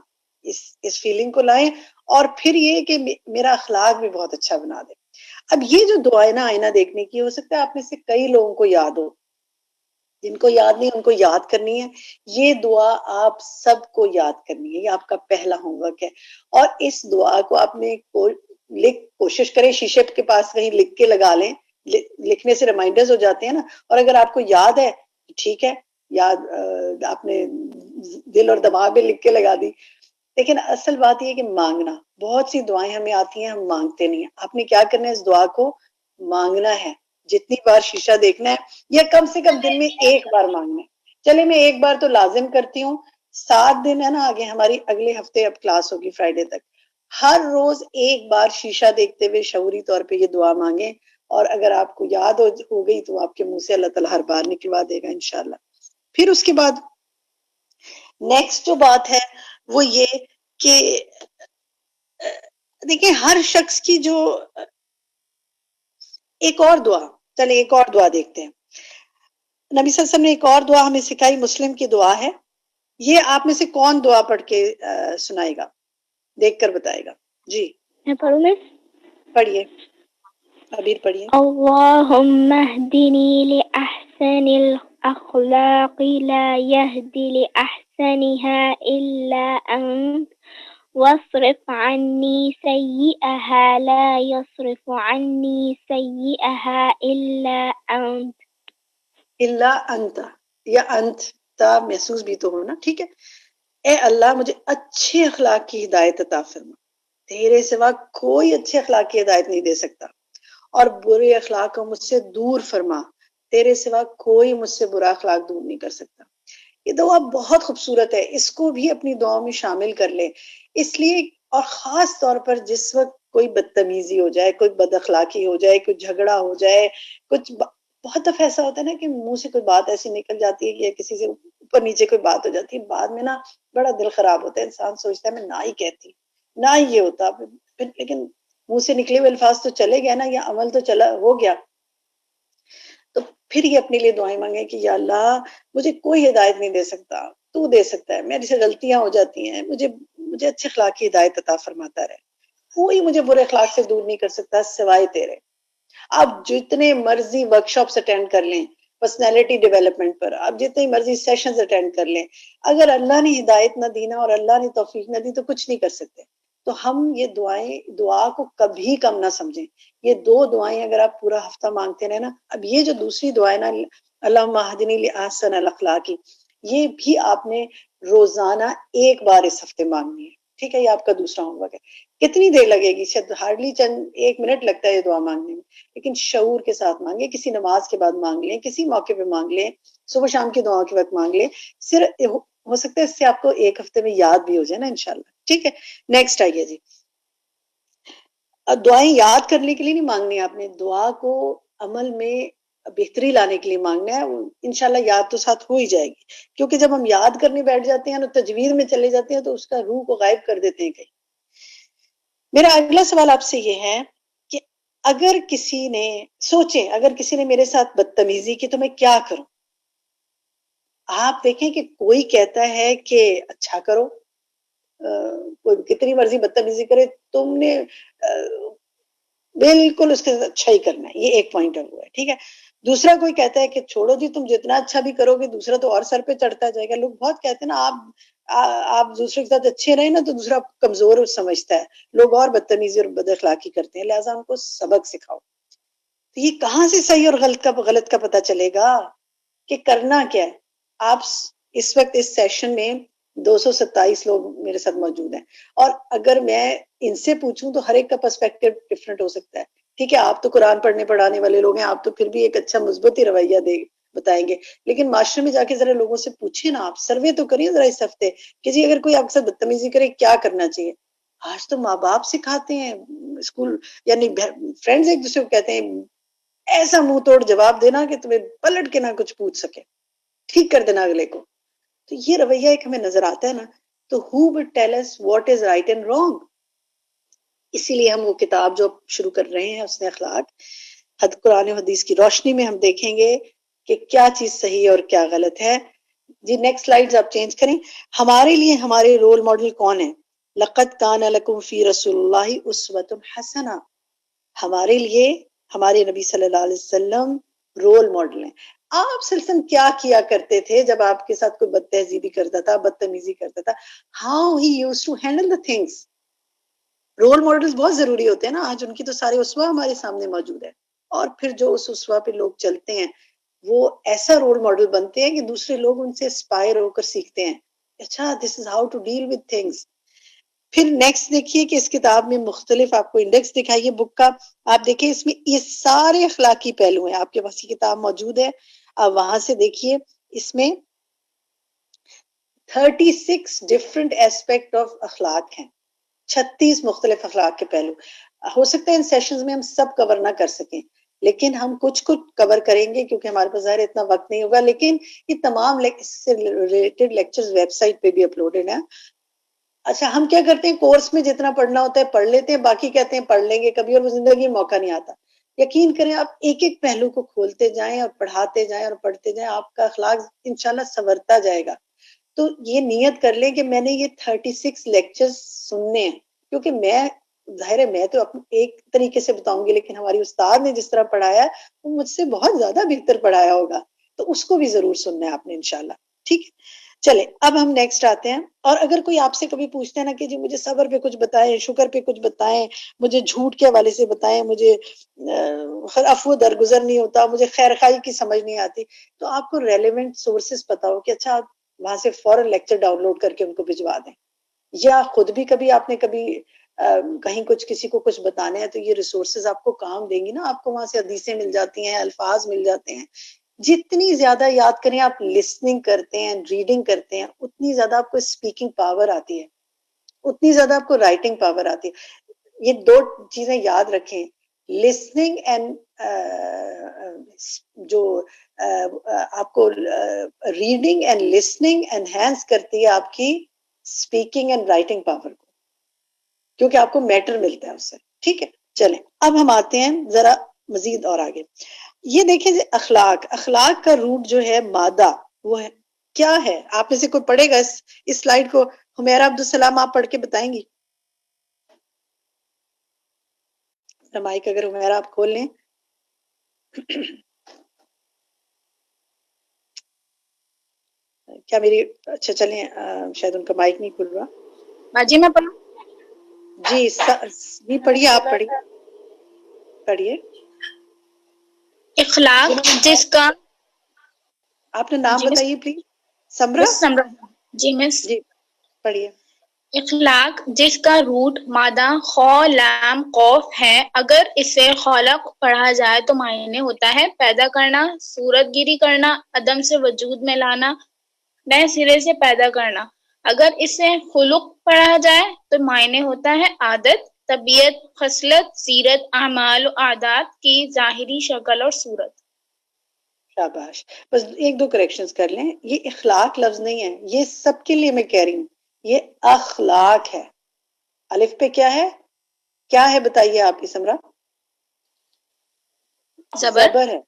اس فیلنگ کو لائیں. اور پھر یہ کہ میرا اخلاق بھی بہت اچھا بنا دے. اب یہ جو دعا ہے نا آئینہ دیکھنے کی، ہو سکتا ہے آپ میں سے کئی لوگوں کو یاد ہو، جن کو یاد نہیں ان کو یاد کرنی ہے. یہ دعا آپ سب کو یاد کرنی ہے، یہ آپ کا پہلا ہوم ورک ہے. اور اس دعا کو آپ نے کوشش کریں شیشے کے پاس کہیں لکھ کے لگا لیں. لکھنے سے ریمائنڈرز ہو جاتے ہیں نا. اور اگر آپ کو یاد ہے ٹھیک ہے، یاد آپ نے دل اور دماغ میں لکھ کے لگا دی. لیکن اصل بات یہ کہ مانگنا، بہت سی دعائیں ہمیں آتی ہیں، ہم مانگتے نہیں ہیں. آپ نے کیا کرنا ہے، اس دعا کو مانگنا ہے. جتنی بار شیشہ دیکھنا ہے یا کم سے کم دن میں ایک بار مانگنا ہے. چلے میں ایک بار تو لازم کرتی ہوں. 7 دن ہے نا آگے ہماری, اگلے ہفتے اب کلاس ہوگی فرائیڈے تک. ہر روز ایک بار شیشہ دیکھتے ہوئے شعوری طور پہ یہ دعا مانگیں, اور اگر آپ کو یاد ہو گئی تو آپ کے منہ سے اللہ تعالیٰ ہر بار نکلوا دے گا انشاءاللہ. پھر اس کے بعد نیکسٹ جو بات ہے وہ یہ کہ دیکھیں ہر شخص کی جو ایک اور دعا, چلے ایک اور دعا دیکھتے ہیں. نبی صلی اللہ علیہ وسلم نے ایک اور دعا ہمیں سکھائی, مسلم کی دعا ہے. یہ آپ میں سے کون دعا پڑھ کے سنائے گا, دیکھ کر بتائے گا؟ جی میں پڑھوں میں؟ پڑھیے, عبیر پڑھیے. اللهم اهدني لأحسن الأخلاق لا يهدي لأحسنها إلا أنت واصرف عني سيئها لا يصرف عني سيئها إلا أنت. اللہ انت, یا انت تا محسوس بھی تو ہونا, ٹھیک ہے. اے اللہ مجھے اچھے اخلاق کی ہدایت عطا فرما, تیرے سوا کوئی اچھے اخلاق کی ہدایت نہیں دے سکتا, اور برے اخلاق کو مجھ سے دور فرما, تیرے سوا کوئی مجھ سے برا اخلاق دور نہیں کر سکتا. یہ دعا بہت خوبصورت ہے, اس کو بھی اپنی دعاؤں میں شامل کر لیں. اس لیے, اور خاص طور پر جس وقت کوئی بدتمیزی ہو جائے, کوئی بد اخلاقی ہو جائے, کوئی جھگڑا ہو جائے, کچھ بہت دفعہ ایسا ہوتا ہے نا کہ منہ سے کوئی بات ایسی نکل جاتی ہے کہ کسی سے اوپر نیچے کوئی بات ہو جاتی ہے, بعد میں نا بڑا دل خراب ہوتا ہے, انسان سوچتا ہے میں نہ ہی کہتی, نہ ہی یہ ہوتا, لیکن منہ سے نکلے ہوئے الفاظ تو چلے گئے نا, یا عمل تو چلا ہو گیا. تو پھر یہ اپنے لیے دعائیں مانگیں کہ یا اللہ مجھے کوئی ہدایت نہیں دے سکتا, تو دے سکتا ہے, میرے سے غلطیاں ہو جاتی ہیں, مجھے اچھے اخلاق کی ہدایت عطا فرماتا رہے, کوئی مجھے برے اخلاق سے دور نہیں کر سکتا سوائے تیرے. آپ جتنے مرضی ورک شاپس اٹینڈ کر لیں پرسنالٹی ڈیولپمنٹ پر, آپ جتنے مرضی سیشنز اٹینڈ کر لیں, اگر اللہ نے ہدایت نہ دی نا اور اللہ نے توفیق نہ دی تو کچھ نہیں کر سکتے. تو ہم یہ دعا کو کبھی کم نہ سمجھیں. یہ 2 دعائیں اگر آپ پورا ہفتہ مانگتے رہے نا, اب یہ جو دوسری دعا ہے نا اللہم اہدنی لاحسن الاخلاق, یہ بھی آپ نے روزانہ ایک بار اس ہفتے مانگنی ہے, ٹھیک ہے. یہ آپ کا دوسرا ہوم ورک ہے. کتنی دیر لگے گی؟ شاید ہارڈلی چند 1 منٹ لگتا ہے یہ دعا مانگنے میں, لیکن شعور کے ساتھ مانگیں, کسی نماز کے بعد مانگ لیں, کسی موقع پہ مانگ لیں, صبح شام کی دعاؤں کے وقت مانگ لیں, صرف ہو سکتا ہے اس سے آپ کو ایک ہفتے میں یاد بھی ہو جائے نا انشاءاللہ, ٹھیک ہے. نیکسٹ آئیے جی. اب دعائیں یاد کرنے کے لیے نہیں مانگنی آپ نے, دعا کو عمل میں بہتری لانے کے لیے مانگنا ہے. انشاءاللہ یاد تو ساتھ ہو ہی جائے گی, کیونکہ جب ہم یاد کرنے بیٹھ جاتے ہیں نا تجوید میں چلے جاتے ہیں تو اس کا روح کو غائب کر دیتے ہیں کہیں. میرا اگلا سوال آپ سے یہ ہے کہ اگر کسی نے سوچیں, اگر کسی نے میرے ساتھ بدتمیزی کی تو میں کیا کروں؟ آپ دیکھیں کہ کوئی کہتا ہے کہ اچھا کرو, کوئی کتنی مرضی بدتمیزی کرے, تم نے بالکل اس کے ساتھ اچھا ہی کرنا ہے, یہ ایک پوائنٹ ہوا ہے, ٹھیک ہے. دوسرا کوئی کہتا ہے کہ چھوڑو جی, تم جتنا اچھا بھی کرو گے دوسرا تو اور سر پہ چڑھتا جائے گا. لوگ بہت کہتے ہیں نا آپ دوسرے کے ساتھ اچھے رہے نا تو دوسرا کمزور سمجھتا ہے, لوگ اور بدتمیزی اور بد اخلاقی کرتے ہیں, لہٰذا ان کو سبق سکھاؤ. تو یہ کہاں سے صحیح اور غلط کا پتہ چلے گا کہ کرنا کیا ہے؟ آپ اس وقت اس سیشن میں 227 لوگ میرے ساتھ موجود ہیں, اور اگر میں ان سے پوچھوں تو ہر ایک کا پرسپیکٹو ڈفرنٹ ہو سکتا ہے, ٹھیک ہے. آپ تو قرآن پڑھنے پڑھانے والے لوگ ہیں, آپ تو پھر بھی ایک اچھا مثبت ہی رویہ بتائیں گے, لیکن معاشرے میں جا کے ذرا لوگوں سے پوچھیں نا, آپ سروے تو کریے ذرا اس ہفتے کہ جی اگر کوئی آپ کے ساتھ بدتمیزی کرے کیا کرنا چاہیے. آج تو ماں باپ سکھاتے ہیں, اسکول یعنی فرینڈز ایک دوسرے کو کہتے ہیں ایسا منہ توڑ جواب دینا کہ تمہیں پلٹ کے نہ کچھ پوچھ سکے, ٹھیک کر دینا اگلے کو. تو یہ رویہ ایک ہمیں نظر آتا ہے نا. تو who would tell us what is right and wrong؟ اسی لیے ہم وہ کتاب جو شروع کر رہے ہیں حسن اخلاق قرآن و حدیث کی روشنی میں ہم دیکھیں گے کہ کیا چیز صحیح اور کیا غلط ہے. جی نیکسٹ سلائیڈز آپ چینج کریں. ہمارے لیے ہمارے رول ماڈل کون ہیں؟ لقد کان لکم فی رسول اللہ اسوۃ حسنہ. ہمارے لیے ہمارے نبی صلی اللہ علیہ وسلم رول ماڈل ہیں. آپ صلی اللہ علیہ وسلم کیا کیا کرتے تھے جب آپ کے ساتھ کوئی بد تہذیبی کرتا تھا, بدتمیزی کرتا تھا؟ How he used to handle the things. Role models بہت ضروری ہوتے ہیں نا, آج ان کی تو سارے اسوہ ہمارے سامنے موجود ہے, اور پھر جو اس اسوہ پہ لوگ چلتے ہیں وہ ایسا رول ماڈل بنتے ہیں کہ دوسرے لوگ ان سے اسپائر ہو کر سیکھتے ہیں, اچھا this is how to deal with things. پھر نیکسٹ دیکھیے کہ اس کتاب میں مختلف آپ کو انڈیکس دکھائیے بک کا. آپ دیکھیں اس میں یہ سارے اخلاقی پہلو ہیں. آپ کے پاس یہ کتاب موجود ہے, آپ وہاں سے دیکھیے. اس میں 36 ڈفرنٹ ایسپیکٹ آف اخلاق ہیں, 36 مختلف اخلاق کے پہلو. ہو سکتا ہے ان سیشنز میں ہم سب کور نہ کر سکیں, لیکن ہم کچھ کور کریں گے کیونکہ ہمارے پاس ظاہر اتنا وقت نہیں ہوگا. لیکن یہ تمام اس سے ریلیٹڈ لیکچرز ویب سائٹ پہ بھی اپلوڈڈ ہیں. اچھا, ہم کیا کرتے ہیں کورس میں جتنا پڑھنا ہوتا ہے پڑھ لیتے ہیں, باقی کہتے ہیں پڑھ لیں گے کبھی, اور وہ زندگی میں موقع نہیں آتا. یقین کریں آپ ایک ایک پہلو کو کھولتے جائیں اور پڑھاتے جائیں اور پڑھتے جائیں, آپ کا اخلاق انشاءاللہ سنورتا جائے گا. تو یہ نیت کر لیں کہ میں نے یہ 36 لیکچرز سننے ہیں, کیونکہ میں ظاہر ہے میں تو ایک طریقے سے بتاؤں گی, لیکن ہماری استاد نے جس طرح پڑھایا وہ مجھ سے بہت زیادہ بہتر پڑھایا ہوگا, تو اس کو بھی ضرور سننا ہے آپ نے انشاءاللہ. ٹھیک ہے, چلے اب ہم نیکسٹ آتے ہیں. اور اگر کوئی آپ سے کبھی پوچھتے ہیں نا کہ جی مجھے صبر پہ کچھ بتائیں, شکر پہ کچھ بتائیں, مجھے جھوٹ کے حوالے سے بتائیں, مجھے عفو درگزر نہیں ہوتا, مجھے خیر خواہی کی سمجھ نہیں آتی, تو آپ کو ریلیونٹ سورسز پتا ہو کہ اچھا آپ وہاں سے فوراً لیکچر ڈاؤن لوڈ کر کے ان کو بھجوا دیں. یا خود بھی کبھی آپ نے کبھی کہیں کسی کو کچھ بتانا ہے تو یہ ریسورسز آپ کو کام دیں گی نا. آپ کو وہاں سے حدیثیں مل جاتی ہیں, الفاظ مل جاتے ہیں. جتنی زیادہ یاد کریں آپ, لسننگ کرتے ہیں, ریڈنگ کرتے ہیں, اتنی زیادہ آپ کو اسپیکنگ پاور آتی ہے, اتنی زیادہ آپ کو رائٹنگ پاور آتی ہے. یہ دو چیزیں یاد رکھیں, لسننگ اینڈ جو آپ کو ریڈنگ اینڈ لسننگ انہینس کرتی ہے آپ کی اسپیکنگ اینڈ رائٹنگ پاور کو, کیونکہ آپ کو میٹر ملتا ہے اس سے. ٹھیک ہے, چلیں اب ہم آتے ہیں ذرا مزید اور آگے. یہ دیکھیں اخلاق کا روٹ جو ہے مادہ, وہ ہے کیا ہے؟ آپ میں سے کوئی پڑھے گا اس سلائیڈ کو؟ حمیرہ عبدالسلام آپ پڑھ کے بتائیں گی مائک اگر حمیرہ آپ کھول لیں. کیا میری اچھا چلیں شاید ان کا مائک نہیں کھل رہا. باجی میں پڑھوں؟ جی پڑھیے, آپ پڑھیے. اخلاق جس کا, آپ نے نام جی بتائیے پلیز. سمرا مس سمرا. جی مس. جی پڑھیے. اخلاق جس کا روٹ مادہ خو لام قوف ہے, اگر اسے خلق پڑھا جائے تو معنی ہوتا ہے پیدا کرنا, صورت گیری کرنا, عدم سے وجود میں لانا, نئے سرے سے پیدا کرنا. اگر اسے خلق پڑھا جائے تو معنی ہوتا ہے عادت, طبیعت, خصلت, سیرت, اعمال و عادات کی ظاہری شکل اور صورت. شاباش. بس ایک دو کریکشنز کر لیں, یہ اخلاق لفظ نہیں ہے, یہ سب کے لیے میں کہہ رہی ہوں, یہ اخلاق ہے. الف پہ کیا ہے بتائیے آپ کی سمرا؟ زبر ہے,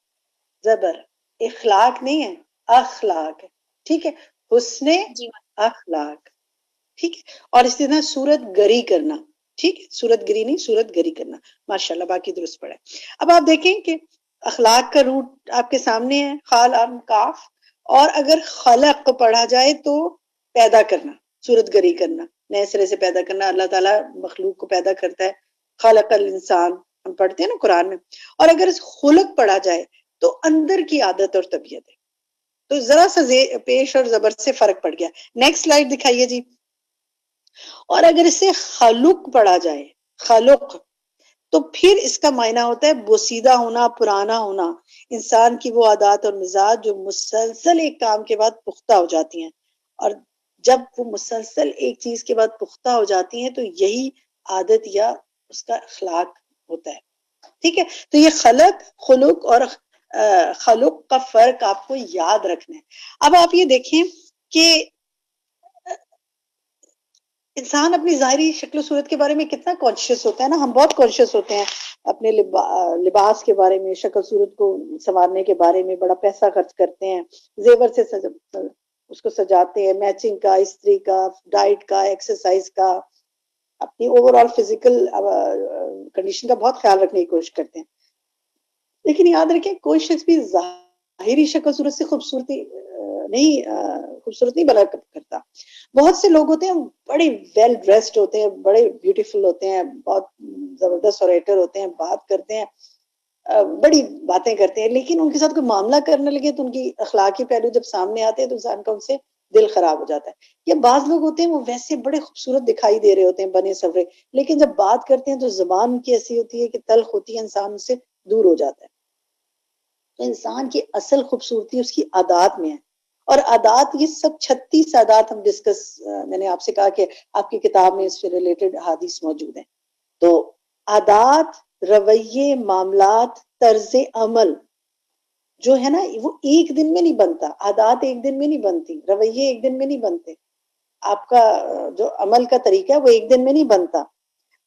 زبر. اخلاق نہیں ہے, اخلاق ہے. ٹھیک ہے, حسن اخلاق. ٹھیک ہے, اور اس طرح صورت گری کرنا. ٹھیک ہے, صورت گری نہیں, صورت گری کرنا. ماشاءاللہ, باقی درست پڑھے. اب آپ دیکھیں کہ اخلاق کا روٹ آپ کے سامنے ہے, خال ام کاف, اور اگر خلق پڑھا جائے تو پیدا کرنا, صورت گری کرنا, نئے سرے سے پیدا کرنا. اللہ تعالیٰ مخلوق کو پیدا کرتا ہے, خلق الانسان ہم پڑھتے ہیں نا قرآن میں. اور اگر خلق پڑھا جائے تو اندر کی عادت اور طبیعت ہے. تو ذرا سا پیش اور زبر سے فرق پڑ گیا. نیکسٹ سلائیڈ دکھائیے جی. اور اگر اسے خلق پڑھا جائے, خلق, تو پھر اس کا معنی ہوتا ہے بوسیدہ ہونا, پرانا ہونا, انسان کی وہ عادات اور مزاج جو مسلسل ایک کام کے بعد پختہ ہو جاتی ہیں. اور جب وہ مسلسل ایک چیز کے بعد پختہ ہو جاتی ہیں تو یہی عادت یا اس کا اخلاق ہوتا ہے. ٹھیک ہے, تو یہ خلق اور خلق کا فرق آپ کو یاد رکھنا ہے. اب آپ یہ دیکھیں کہ انسان اپنی ظاہری شکل و صورت کے بارے میں کتنا کانشیس ہوتا ہے نا. ہم بہت کانشیس ہوتے ہیں اپنے لباس کے بارے میں, شکل صورت کو سنوارنے کے بارے میں, بڑا پیسہ خرچ کرتے ہیں, زیور سے اس کو سجاتے ہیں, میچنگ کا, استری کا, ڈائٹ کا, ایکسرسائز کا, اپنی اوور آل فزیکل کنڈیشن کا بہت خیال رکھنے کی کوشش کرتے ہیں. لیکن یاد رکھیں کوئی شخص بھی ظاہری شکل صورت سے خوبصورت نہیں بنا کرتا. بہت سے لوگ ہوتے ہیں بڑے ویل ڈریسڈ ہوتے ہیں, بڑے بیوٹیفل ہوتے ہیں, بہت زبردست اوریٹر ہوتے ہیں, بات کرتے ہیں, بڑی باتیں کرتے ہیں, لیکن ان کے ساتھ کوئی معاملہ کرنے لگے تو ان کی اخلاقی پہلو جب سامنے آتے ہیں تو انسان کا ان سے دل خراب ہو جاتا ہے. یا بعض لوگ ہوتے ہیں وہ ویسے بڑے خوبصورت دکھائی دے رہے ہوتے ہیں بنے سورے، لیکن جب بات کرتے ہیں تو زبان ان کی ایسی ہوتی ہے کہ تلخ ہوتی ہے، انسان ان سے دور ہو جاتا ہے. تو انسان کی اصل خوبصورتی اس کی عادات میں ہے. اور عادات، یہ سب 36 عادات ہم ڈسکس، میں نے آپ سے کہا کہ آپ کی کتاب میں اس سے ریلیٹڈ حدیث موجود ہیں. تو عادات، رویے، معاملات، طرز عمل جو ہے نا وہ ایک دن میں نہیں بنتا. عادات ایک دن میں نہیں بنتی، رویے ایک دن میں نہیں بنتے، آپ کا جو عمل کا طریقہ ہے وہ ایک دن میں نہیں بنتا.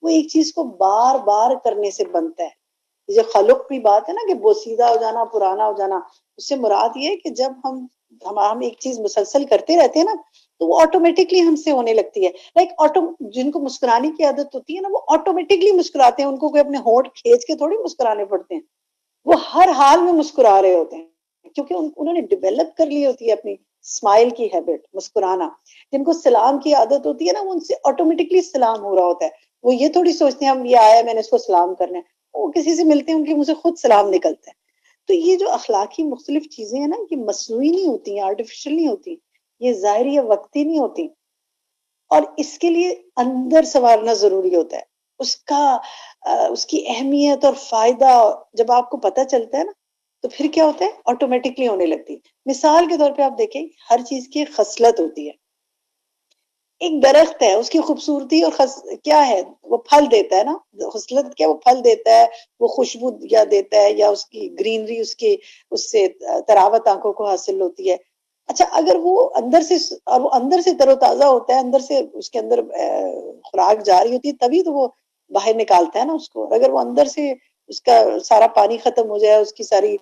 وہ ایک چیز کو بار بار کرنے سے بنتا ہے. یہ جو خلق کی بات ہے نا کہ بوسیدہ ہو جانا، پرانا ہو جانا، اس سے مراد یہ ہے کہ جب ہم ایک چیز مسلسل کرتے رہتے ہیں نا تو وہ آٹومیٹکلی ہم سے ہونے لگتی ہے. لائک جن کو مسکرانے کی عادت ہوتی ہے نا وہ آٹومیٹکلی مسکراتے ہیں، ان کو کوئی اپنے ہونٹ کھینچ کے تھوڑی مسکرانے پڑتے ہیں، وہ ہر حال میں مسکرا رہے ہوتے ہیں کیونکہ انہوں نے ڈیولپ کر لی ہوتی ہے اپنی اسمائل کی ہیبٹ، مسکرانا. جن کو سلام کی عادت ہوتی ہے نا وہ ان سے آٹومیٹکلی سلام ہو رہا ہوتا ہے. وہ یہ تھوڑی سوچتے ہیں ہم یہ آیا میں نے اس کو سلام کرنا ہے، وہ کسی سے ملتے ہیں ان کے منہ سے خود سلام نکلتا ہے. تو یہ جو اخلاقی مختلف چیزیں ہیں نا یہ مصنوعی نہیں ہوتی، آرٹیفیشل نہیں ہوتی، یہ ظاہری یا وقتی نہیں ہوتی. اور اس کے لیے اندر سنوارنا ضروری ہوتا ہے. اس کی اہمیت اور فائدہ جب آپ کو پتہ چلتا ہے نا تو پھر کیا ہوتا ہے، آٹومیٹکلی ہونے لگتی ہے. مثال کے طور پہ آپ دیکھیں ہر چیز کی ایک خصلت ہوتی ہے. ایک درخت ہے، اس کی خوبصورتی اور کیا ہے، وہ پھل دیتا ہے نا. خصلت کیا، وہ پھل دیتا ہے، وہ خوشبو یا دیتا ہے، یا اس کی گرینری، اس سے تراوت آنکھوں کو حاصل ہوتی ہے. اچھا اگر وہ اندر سے تر و تازہ ہوتا ہے، اندر سے اس کے اندر خوراک جاری ہوتی ہے تبھی تو وہ باہر نکالتا ہے نا اس کو. اگر وہ اندر سے اس کا سارا پانی ختم ہو جائے، اس کی ساری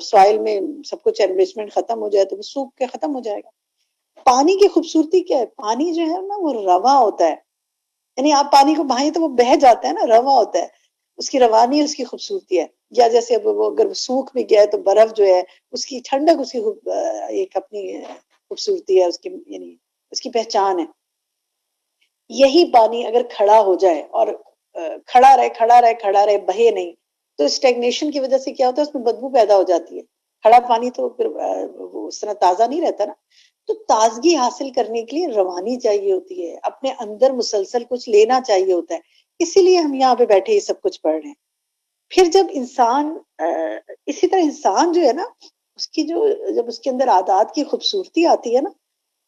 سوائل میں سب کچھ انریچمنٹ ختم ہو جائے تو وہ سوکھ کے ختم ہو جائے گا. پانی کی خوبصورتی کیا ہے، پانی جو ہے نا وہ رواں ہوتا ہے. یعنی آپ پانی کو بہائیں تو وہ بہہ جاتا ہے نا، رواں ہوتا ہے. اس کی روانی اس کی خوبصورتی ہے. یا جیسے اگر سوکھ بھی گیا ہے تو برف جو ہے اس کی ٹھنڈک، اس کی ایک اپنی خوبصورتی ہے، اس کی یعنی اس کی پہچان ہے. یہی پانی اگر کھڑا ہو جائے اور کھڑا رہے بہے نہیں تو اسٹیگنیشن کی وجہ سے کیا ہوتا ہے، اس میں بدبو پیدا ہو جاتی ہے. کھڑا پانی تو پھر اس طرح تازہ نہیں رہتا نا. تو تازگی حاصل کرنے کے لیے روانی چاہیے ہوتی ہے، اپنے اندر مسلسل کچھ لینا چاہیے ہوتا ہے. اسی لیے ہم یہاں پہ بیٹھے یہ سب کچھ پڑھ رہے ہیں. پھر جب انسان اسی طرح انسان جو ہے نا جب اس کے اندر عادات کی خوبصورتی آتی ہے نا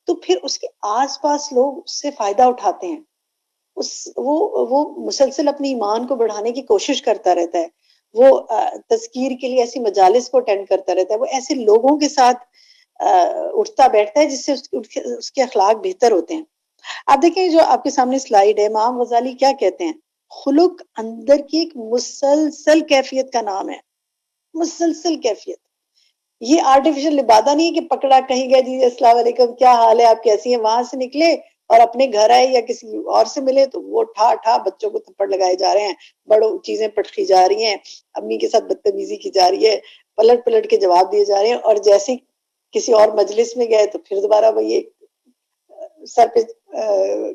تو پھر اس کے آس پاس لوگ اس سے فائدہ اٹھاتے ہیں. وہ مسلسل اپنی ایمان کو بڑھانے کی کوشش کرتا رہتا ہے. وہ تذکیر کے لیے ایسی مجالس کو اٹینڈ کرتا رہتا ہے. وہ ایسے لوگوں کے ساتھ اٹھتا بیٹھتا ہے جس سے اس کے اخلاق بہتر ہوتے ہیں. آپ دیکھیں جو آپ کے سامنے سلائیڈ ہے، امام غزالی کیا کہتے ہیں، خلق اندر کی ایک مسلسل کیفیت کا نام ہے. مسلسل کیفیت، یہ آرٹیفیشل لبادہ نہیں ہے کہ پکڑا کہیں گے جی السلام علیکم کیا حال ہے آپ کیسی ہیں، وہاں سے نکلے اور اپنے گھر آئے یا کسی اور سے ملے تو وہ ٹھا بچوں کو تھپڑ لگائے جا رہے ہیں، بڑوں چیزیں پٹکی جا رہی ہیں، امی کے ساتھ بدتمیزی کی جا رہی ہے، پلٹ کے جواب دیے جا رہے ہیں. اور جیسے کسی اور مجلس میں گئے تو پھر دوبارہ وہی سر پہ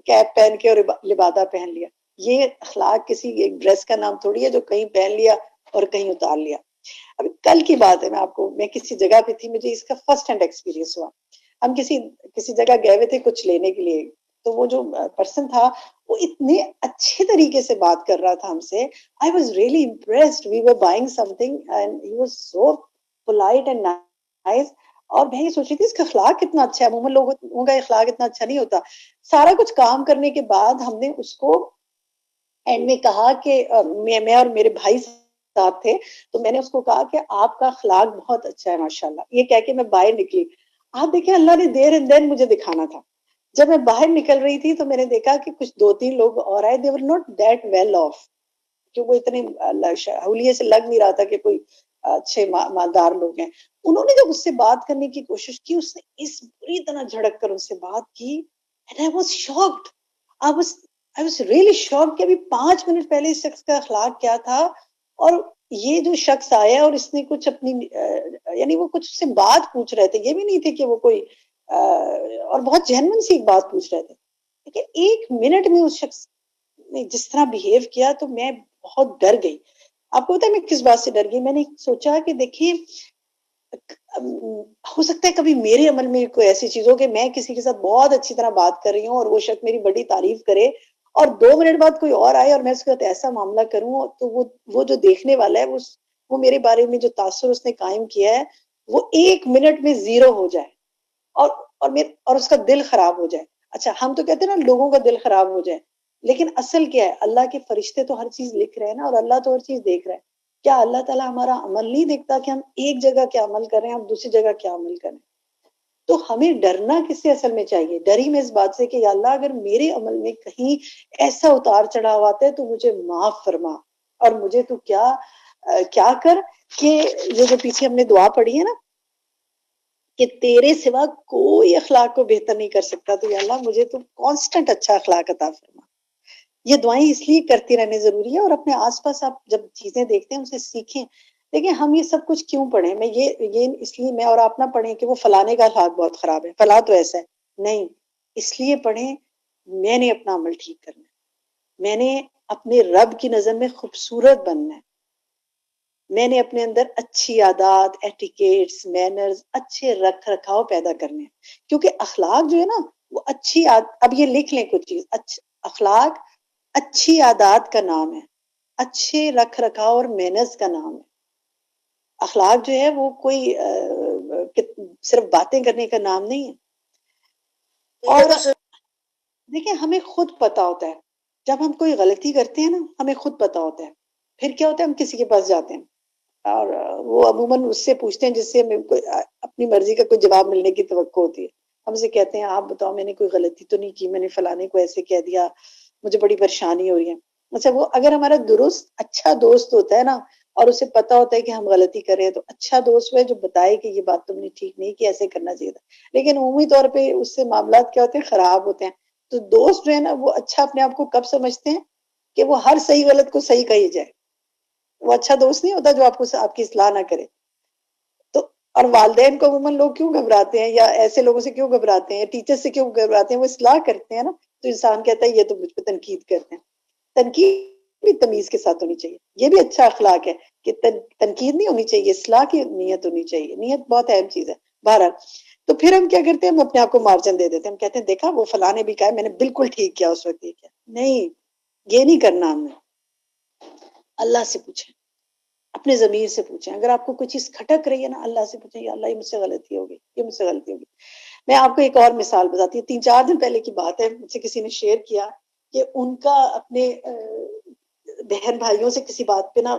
کیپ پہن کے اور لبادہ پہن لیا. یہ اخلاق کسی ایک ڈریس کا نام تھوڑی ہے جو کہیں پہن لیا اور کہیں اتار لیا. ابھی کل کی بات ہے، میں کسی جگہ پہ تھی، مجھے اس کا فرسٹ ہینڈ ایکسپیرینس ہوا. ہم کسی جگہ گئے ہوئے تھے کچھ لینے کے لیے، تو وہ جو پرسن تھا وہ اتنے اچھے طریقے سے بات کر رہا تھا ہم سے. I was really impressed. We were buying something and he was so polite and nice. اور میں یہ سوچ رہی تھی اس کا اخلاق کتنا اچھا ہے. عموماً لوگوں کا اخلاق اتنا اچھا نہیں ہوتا. سارا کچھ کام کرنے کے بعد ہم نے اس کو اینڈ میں کہا کہ میں اور میرے بھائی ساتھ تھے تو میں نے اس کو کہا کہ آپ کا اخلاق بہت اچھا ہے ماشاءاللہ. یہ کہہ کے میں باہر نکلی. آپ دیکھیں اللہ نے دیر اینڈ دین مجھے دکھانا تھا. جب میں باہر نکل رہی تھی تو میں نے دیکھا کہ کچھ 2-3 لوگ اور آئے. they were not that well off, کہ وہ اتنے حولیے سے لگ نہیں رہا تھا کہ کوئی اچھے مالدار لوگ ہیں. انہوں نے جب اس سے بات کرنے کی کوشش کی اس نے اس بری طرح جھڑک کر ان سے بات کی. and I was shocked. I was really shocked کہ ابھی 5 منٹ پہلے اس شخص کا اخلاق کیا تھا اور یہ جو شخص آیا اور اس نے کچھ اپنی یعنی وہ کچھ اس سے بات پوچھ رہے تھے. یہ بھی نہیں تھے کہ وہ کوئی اور بہت جینوئن سی ایک بات پوچھ رہے تھے. لیکن 1 منٹ میں اس شخص نے جس طرح بیہیو کیا تو میں بہت ڈر گئی. آپ کو پتا ہے میں کس بات سے ڈر گئی؟ میں نے سوچا کہ دیکھیے ہو سکتا ہے کبھی میرے عمل میں کوئی ایسی چیز ہو کہ میں کسی کے ساتھ بہت اچھی طرح بات کر رہی ہوں اور وہ شخص میری بڑی تعریف کرے اور 2 منٹ بعد کوئی اور آئے اور میں اس کے ساتھ ایسا معاملہ کروں تو وہ جو دیکھنے والا ہے وہ میرے بارے میں جو تاثر اس نے قائم کیا ہے وہ 1 منٹ میں 0 ہو جائے اور اس کا دل خراب ہو جائے. اچھا ہم تو کہتے ہیں نا لوگوں کا دل خراب ہو جائے، لیکن اصل کیا ہے؟ اللہ کے فرشتے تو ہر چیز لکھ رہے ہیں نا، اور اللہ تو ہر چیز دیکھ رہا ہے. کیا اللہ تعالیٰ ہمارا عمل نہیں دیکھتا کہ ہم ایک جگہ کیا عمل کر رہے ہیں، ہم دوسری جگہ کیا عمل کریں؟ تو ہمیں ڈرنا کس سے اصل میں چاہیے؟ ڈری میں اس بات سے کہ یا اللہ اگر میرے عمل میں کہیں ایسا اتار چڑھاؤ آتا ہے تو مجھے معاف فرما، اور مجھے تو کیا کر کہ یہ جو پیچھے ہم نے دعا پڑھی ہے نا کہ تیرے سوا کوئی اخلاق کو بہتر نہیں کر سکتا، تو یا اللہ مجھے تو کانسٹنٹ اچھا اخلاق عطا فرما. یہ دعائیں اس لیے کرتی رہنے ضروری ہے، اور اپنے آس پاس آپ جب چیزیں دیکھتے ہیں اسے سیکھیں. دیکھیں ہم یہ سب کچھ کیوں پڑھیں؟ میں یہ اس لیے میں اور آپ نہ پڑھیں کہ وہ فلانے کا اخلاق بہت خراب ہے، فلاں تو ایسا ہے، نہیں، اس لیے پڑھیں میں نے اپنا عمل ٹھیک کرنا ہے، میں نے اپنے رب کی نظر میں خوبصورت بننا ہے، میں نے اپنے اندر اچھی عادات، ایٹیکیٹس، مینرز، اچھے رکھ رکھاؤ پیدا کرنے ہیں. کیونکہ اخلاق جو ہے نا وہ اچھی اب یہ لکھ لیں کچھ چیز، اخلاق اچھی عادات کا نام ہے، اچھے رکھ رکھاؤ اور مینرز کا نام ہے. اخلاق جو ہے وہ کوئی صرف باتیں کرنے کا نام نہیں ہے. اور دیکھیں ہمیں خود پتا ہوتا ہے جب ہم کوئی غلطی کرتے ہیں نا، ہمیں خود پتا ہوتا ہے، پھر کیا ہوتا ہے ہم کسی کے پاس جاتے ہیں اور وہ عموماً اس سے پوچھتے ہیں جس سے ہمیں اپنی مرضی کا کوئی جواب ملنے کی توقع ہوتی ہے. ہم سے کہتے ہیں آپ بتاؤ میں نے کوئی غلطی تو نہیں کی، میں نے فلانے کو ایسے کہہ دیا، مجھے بڑی پریشانی ہو رہی ہے. اچھا وہ اگر ہمارا درست اچھا دوست ہوتا ہے نا اور اسے پتا ہوتا ہے کہ ہم غلطی کر رہے ہیں، تو اچھا دوست ہے جو بتائے کہ یہ بات تم نے ٹھیک نہیں کی، ایسے کرنا چاہیے تھا. لیکن عمومی طور پہ اس سے معاملات کیا ہوتے ہیں؟ خراب ہوتے ہیں. تو دوست جو ہے نا وہ اچھا اپنے آپ کو کب سمجھتے ہیں کہ وہ ہر صحیح غلط کو صحیح کہی جائے. وہ اچھا دوست نہیں ہوتا جو آپ کی اصلاح نہ کرے. تو اور والدین کو عموماً لوگ کیوں گھبراتے ہیں، یا ایسے لوگوں سے کیوں گھبراتے ہیں، ٹیچر سے کیوں گھبراتے ہیں؟ وہ اصلاح کرتے ہیں نا. تو انسان کہتا ہے یہ تو مجھ پہ تنقید کرتے ہیں. تنقید بھی تمیز کے ساتھ ہونی چاہیے، یہ بھی اچھا اخلاق ہے کہ تنقید نہیں ہونی چاہیے، اصلاح کی نیت ہونی چاہیے. نیت بہت اہم چیز ہے. بہرحال تو پھر ہم کیا کرتے ہیں؟ ہم اپنے آپ کو مارجن دے دیتے ہیں. ہم کہتے ہیں دیکھا وہ فلاں نے بھی کہا، میں نے بالکل ٹھیک کیا اس وقت. یہ کیا نہیں، یہ نہیں کرنا ہم نے. اللہ سے پوچھیں، اپنے ضمیر سے پوچھیں. اگر آپ کو کوئی چیز کھٹک رہی ہے نا، اللہ سے پوچھیں یا اللہ یہ مجھ سے غلطی ہوگی، یہ مجھ سے غلطی ہوگی. میں آپ کو ایک اور مثال بتاتی ہوں. 3-4 دن پہلے کی بات ہے، مجھ سے کسی نے شیئر کیا کہ ان کا اپنے بہن بھائیوں سے کسی بات پہ نا،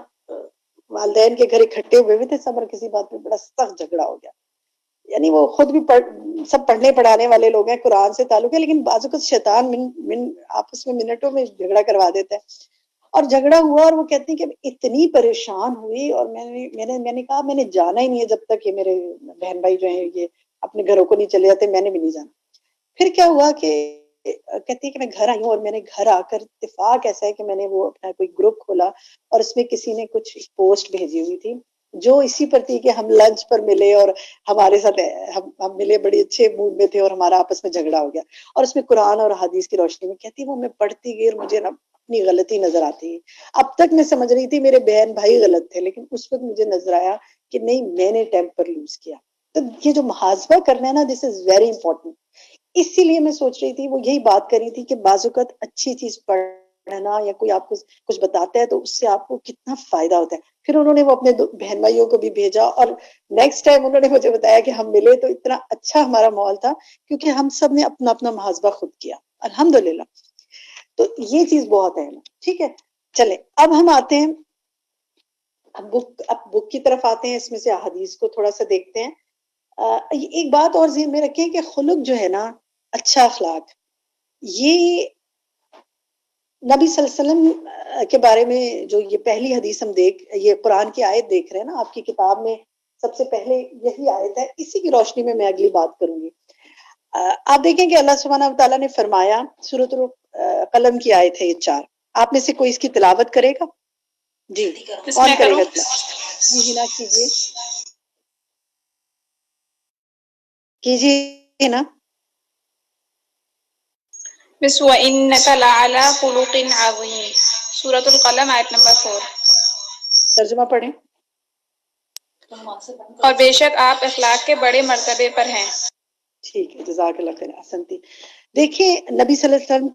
والدین کے گھر اکٹھے ہوئے تھے سب، اور کسی بات پہ بڑا سخت جھگڑا ہو گیا. یعنی وہ خود بھی سب پڑھنے پڑھانے والے لوگ ہیں، قرآن سے تعلق ہے، لیکن بعض اوقات شیطان آپس میں منٹوں میں جھگڑا کروا دیتا ہے. اور جھگڑا ہوا اور وہ کہتے ہیں کہ اتنی پریشان ہوئی، اور میں نے کہا میں نے جانا ہی نہیں ہے جب تک یہ میرے بہن بھائی جو ہیں یہ اپنے گھروں کو نہیں چلے جاتے، میں نے بھی نہیں جانا. پھر کیا ہوا کہ کہتی ہے کہ میں گھر آئی ہوں، اور میں نے گھر آ کر اتفاق ایسا ہے کہ میں نے وہ اپنا کوئی گروپ کھولا اور اس میں کسی نے کچھ پوسٹ بھیجی ہوئی تھی جو اسی پر تھی کہ ہم لنچ پر ملے اور ہمارے ساتھ ہم ملے، بڑے اچھے موڈ میں تھے اور ہمارا آپس میں جھگڑا ہو گیا. اور اس میں قرآن اور حدیث کی روشنی میں کہتی وہ میں پڑھتی گئی اور مجھے نا اپنی غلطی نظر آتی ہے. اب تک میں سمجھ رہی تھی میرے بہن بھائی غلط تھے، لیکن اس وقت مجھے نظر آیا کہ نہیں، میں نے ٹیمپر لوز کیا. تو یہ جو محاسبہ کرنا ہے نا، دس از ویری امپورٹنٹ. اسی لیے میں سوچ رہی تھی، وہ یہی بات کر رہی تھی کہ بعض اوقات اچھی چیز پڑھنا یا کوئی آپ کو کچھ بتاتا ہے تو اس سے آپ کو کتنا فائدہ ہوتا ہے. پھر انہوں نے وہ اپنے بہن بھائیوں کو بھی بھیجا، اور نیکسٹ ٹائم انہوں نے مجھے بتایا کہ ہم ملے تو اتنا اچھا ہمارا ماحول تھا کیونکہ ہم سب نے اپنا اپنا محاسبہ خود کیا، الحمدللہ. تو یہ چیز بہت اہم ہے. ٹھیک ہے، چلیں اب ہم آتے ہیں اب بک کی طرف آتے ہیں. اس میں سے احادیث کو تھوڑا سا دیکھتے ہیں. ایک بات اور ذہن میں رکھیں کہ خلق جو ہے نا، اچھا اخلاق، یہ نبی صلی اللہ علیہ وسلم کے بارے میں جو یہ پہلی حدیث ہم یہ قرآن کی آیت دیکھ رہے ہیں نا، آپ کی کتاب میں سب سے پہلے یہی آیت ہے. اسی کی روشنی میں اگلی بات کروں گی. آپ دیکھیں کہ اللہ سبحانہ و تعالیٰ نے فرمایا، سورۃ القلم کی آیت ہے یہ 4. آپ میں سے کوئی اس کی تلاوت کرے گا؟ جی کون کرے گا تلاوت؟ جی ہنا کیجیے نا. بس وَإِنَّكَ لَعَلَى خُلُقٍ عَظِيمٍ، سورۃ القلم آیت نمبر 4. ترجمہ پڑھیں. اور بے شک آپ اخلاق کے بڑے مرتبے پر ہیں. ٹھیک ہے، جزاک اللہ خیر، احسنتی. دیکھیں نبی صلی اللہ علیہ وسلم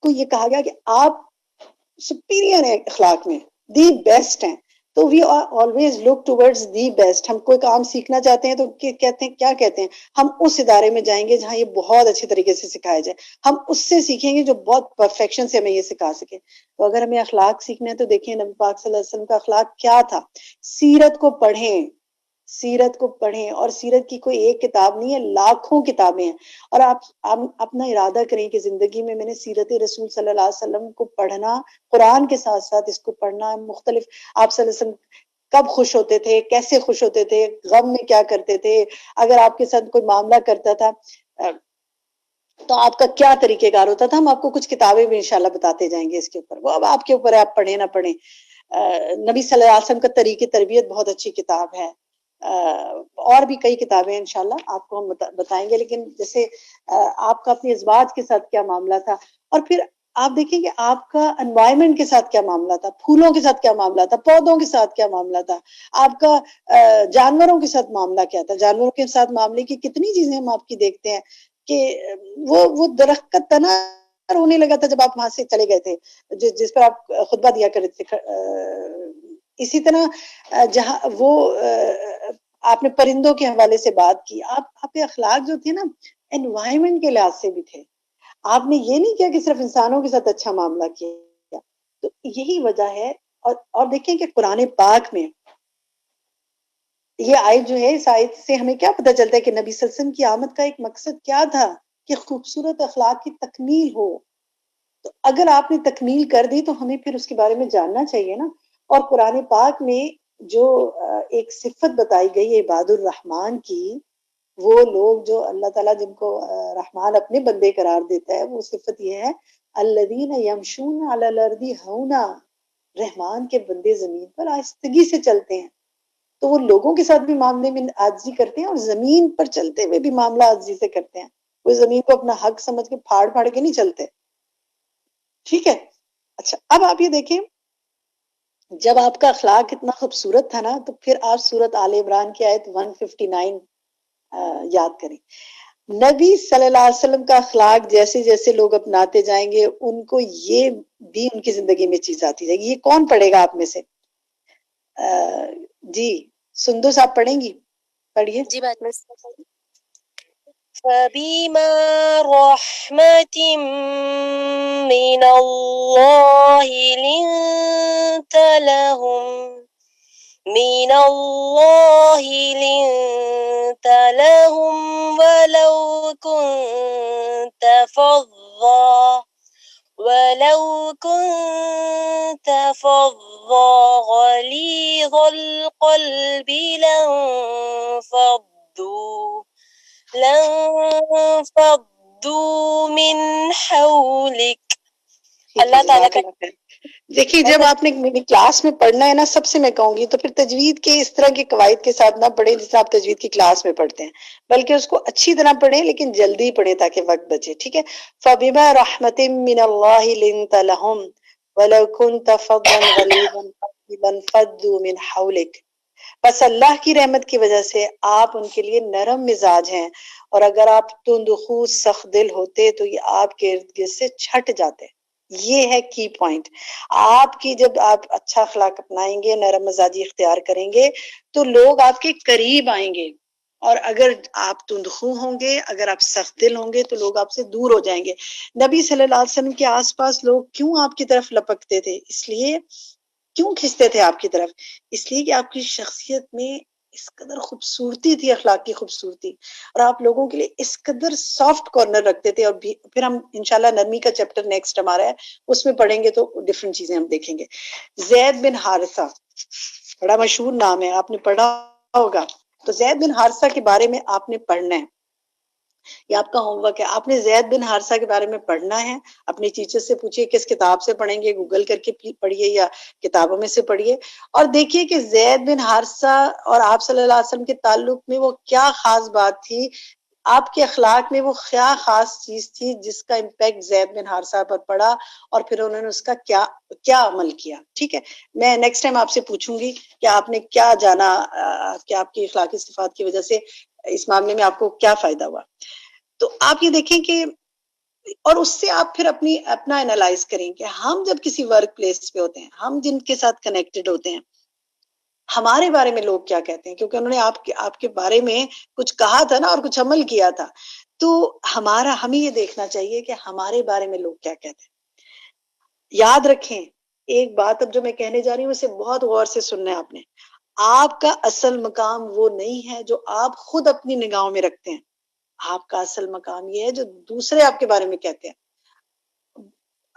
کو یہ کہا گیا کہ آپ سپیریئر ہیں اخلاق میں، دی بیسٹ ہیں. تو we are always look towards the best. ہم کوئی کام سیکھنا چاہتے ہیں تو کہتے ہیں، کیا کہتے ہیں، ہم اس ادارے میں جائیں گے جہاں یہ بہت اچھے طریقے سے سکھایا جائے. ہم اس سے سیکھیں گے جو بہت پرفیکشن سے ہمیں یہ سکھا سکے. تو اگر ہمیں اخلاق سیکھنا ہے تو دیکھیں نبی پاک صلی اللہ علیہ وسلم کا اخلاق کیا تھا. سیرت کو پڑھیں، سیرت کو پڑھیں، اور سیرت کی کوئی ایک کتاب نہیں ہے، لاکھوں کتابیں ہیں. اور آپ اپنا ارادہ کریں کہ زندگی میں نے سیرت رسول صلی اللہ علیہ وسلم کو پڑھنا، قرآن کے ساتھ ساتھ اس کو پڑھنا. مختلف آپ صلی اللہ علیہ وسلم کب خوش ہوتے تھے، کیسے خوش ہوتے تھے، غم میں کیا کرتے تھے، اگر آپ کے ساتھ کوئی معاملہ کرتا تھا تو آپ کا کیا طریقہ کار ہوتا تھا. ہم آپ کو کچھ کتابیں بھی انشاءاللہ بتاتے جائیں گے اس کے اوپر، وہ اب آپ کے اوپر ہے، آپ پڑھیں نہ پڑھیں. نبی صلی اللہ علیہ وسلم کا طریقہ تربیت بہت اچھی کتاب ہے. اور بھی کئی کتابیں انشاءاللہ آپ کو ہم بتائیں گے. لیکن جیسے آپ کا اپنی ازواج کے ساتھ کیا معاملہ تھا، اور پھر آپ دیکھیں کہ آپ کا انوائرمنٹ کے ساتھ کیا معاملہ تھا، پھولوں کے ساتھ کیا معاملہ تھا، پودوں کے ساتھ کیا معاملہ تھا، آپ کا جانوروں کے ساتھ معاملہ کیا تھا. جانوروں کے ساتھ معاملے کی کتنی چیزیں ہم آپ کی دیکھتے ہیں کہ وہ درخت کا تنا رونے لگا تھا جب آپ وہاں سے چلے گئے تھے، جس پر آپ خطبہ دیا کرتے تھے. اسی طرح جہاں وہ آپ نے پرندوں کے حوالے سے بات کی، آپ کے اخلاق جو تھے نا انوائرمنٹ کے لحاظ سے بھی تھے. آپ نے یہ نہیں کیا کہ صرف انسانوں کے ساتھ اچھا معاملہ کیا. تو یہی وجہ ہے. اور دیکھیں کہ قرآن پاک میں یہ آیت جو ہے، اس آیت سے ہمیں کیا پتہ چلتا ہے کہ نبی صلی اللہ علیہ وسلم کی آمد کا ایک مقصد کیا تھا، کہ خوبصورت اخلاق کی تکمیل ہو. تو اگر آپ نے تکمیل کر دی تو ہمیں پھر اس کے بارے میں جاننا چاہیے نا. اور قرآن پاک میں جو ایک صفت بتائی گئی عباد الرحمن کی، وہ لوگ جو اللہ تعالیٰ جن کو رحمان اپنے بندے قرار دیتا ہے، وہ صفت یہ ہے الذین یمشون علی الارض ہونا، رحمان کے بندے زمین پر آہستگی سے چلتے ہیں. تو وہ لوگوں کے ساتھ بھی معاملے میں عاجزی کرتے ہیں، اور زمین پر چلتے ہوئے بھی معاملہ عاجزی سے کرتے ہیں. وہ زمین کو اپنا حق سمجھ کے پھاڑ پھاڑ کے نہیں چلتے. ٹھیک ہے. اچھا، اب آپ یہ دیکھیں جب آپ کا اخلاق اتنا خوبصورت تھا نا، تو پھر آپ سورت آل عمران کی آیت 159 یاد کریں. نبی صلی اللہ علیہ وسلم کا اخلاق جیسے جیسے لوگ اپناتے جائیں گے، ان کو یہ بھی ان کی زندگی میں چیز آتی جائے گی. یہ کون پڑھے گا آپ میں سے؟ جی سندس آپ پڑھیں گی؟ پڑھیے. جی بات میں فبما رحمة من الله لنت لهم ولو كنت فظا غليظ القلب لانفضوا من حولك. اللہ تعالیٰ کا دیکھیے جب آپ نے میری کلاس میں پڑھنا ہے نا، سب سے میں کہوں گی تو پھر تجوید کے اس طرح کے قواعد کے ساتھ نہ پڑھیں جس طرح آپ تجوید کی کلاس میں پڑھتے ہیں، بلکہ اس کو اچھی طرح پڑھیں، لیکن جلدی پڑھیں تاکہ وقت بچے. ٹھیک ہے. فَبِمَا رَحْمَةٍ مِّنَ اللَّهِ لِنتَ لَهُمْ وَلَوْ كُنتَ فَظًّا غَلِيظَ الْقَلْبِ لَانفَضُّوا مِنْ حَوْلِكَ. بس اللہ کی رحمت کی وجہ سے آپ ان کے لیے نرم مزاج ہیں، اور اگر آپ تندخو سخت دل ہوتے تو یہ آپ کے ارد گرد سے چھٹ جاتے. یہ ہے کی پوائنٹ. آپ کی جب آپ اچھا اخلاق اپنائیں گے، نرم مزاجی اختیار کریں گے، تو لوگ آپ کے قریب آئیں گے. اور اگر آپ تندخو ہوں گے، اگر آپ سخت دل ہوں گے، تو لوگ آپ سے دور ہو جائیں گے. نبی صلی اللہ علیہ وسلم کے آس پاس لوگ کیوں آپ کی طرف لپکتے تھے؟ اس لیے کیوں کھنچتے تھے آپ کی طرف؟ اس لیے کہ آپ کی شخصیت میں اس قدر خوبصورتی تھی، اخلاق کی خوبصورتی، اور آپ لوگوں کے لیے اس قدر سافٹ کارنر رکھتے تھے. اور پھر ہم انشاءاللہ نرمی کا چیپٹر نیکسٹ ہمارا ہے، اس میں پڑھیں گے تو ڈفرنٹ چیزیں ہم دیکھیں گے. زید بن حارثہ بڑا مشہور نام ہے، آپ نے پڑھا ہوگا. تو زید بن حارثہ کے بارے میں آپ نے پڑھنا ہے، یہ آپ کا ہوم ورک ہے. آپ نے زید بن حارثہ کے بارے میں پڑھنا ہے. اپنی ٹیچر سے پوچھئے کس کتاب سے پڑھیں گے، گوگل کر کے پڑھیے یا کتابوں میں سے پڑھیے، اور دیکھیے کہ زید بن حارثہ اور آپ صلی اللہ علیہ وسلم کے تعلق میں وہ کیا خاص بات تھی آپ کے اخلاق میں وہ کیا خاص چیز تھی جس کا امپیکٹ زید بن حارثہ پر پڑا اور پھر انہوں نے اس کا کیا عمل کیا. ٹھیک ہے, میں نیکسٹ ٹائم آپ سے پوچھوں گی کہ آپ نے کیا جانا کہ آپ کی اخلاقی صفات کی وجہ سے اس معاملے میں آپ کو کیا فائدہ ہوا. تو آپ یہ دیکھیں کہ اور اس سے آپ پھر اپنا انالائز کریں کہ ہم جب کسی ورک پلیس پہ ہوتے ہیں, ہم جن کے ساتھ کنیکٹڈ ہوتے ہیں, ہمارے بارے میں لوگ کیا کہتے ہیں, کیونکہ انہوں نے آپ کے بارے میں کچھ کہا تھا نا اور کچھ عمل کیا تھا. تو ہمیں یہ دیکھنا چاہیے کہ ہمارے بارے میں لوگ کیا کہتے ہیں. یاد رکھیں ایک بات اب جو میں کہنے جا رہی ہوں اسے بہت غور سے سننا ہے آپ نے. آپ کا اصل مقام وہ نہیں ہے جو آپ خود اپنی نگاہوں میں رکھتے ہیں. آپ کا اصل مقام یہ ہے جو دوسرے آپ کے بارے میں کہتے ہیں.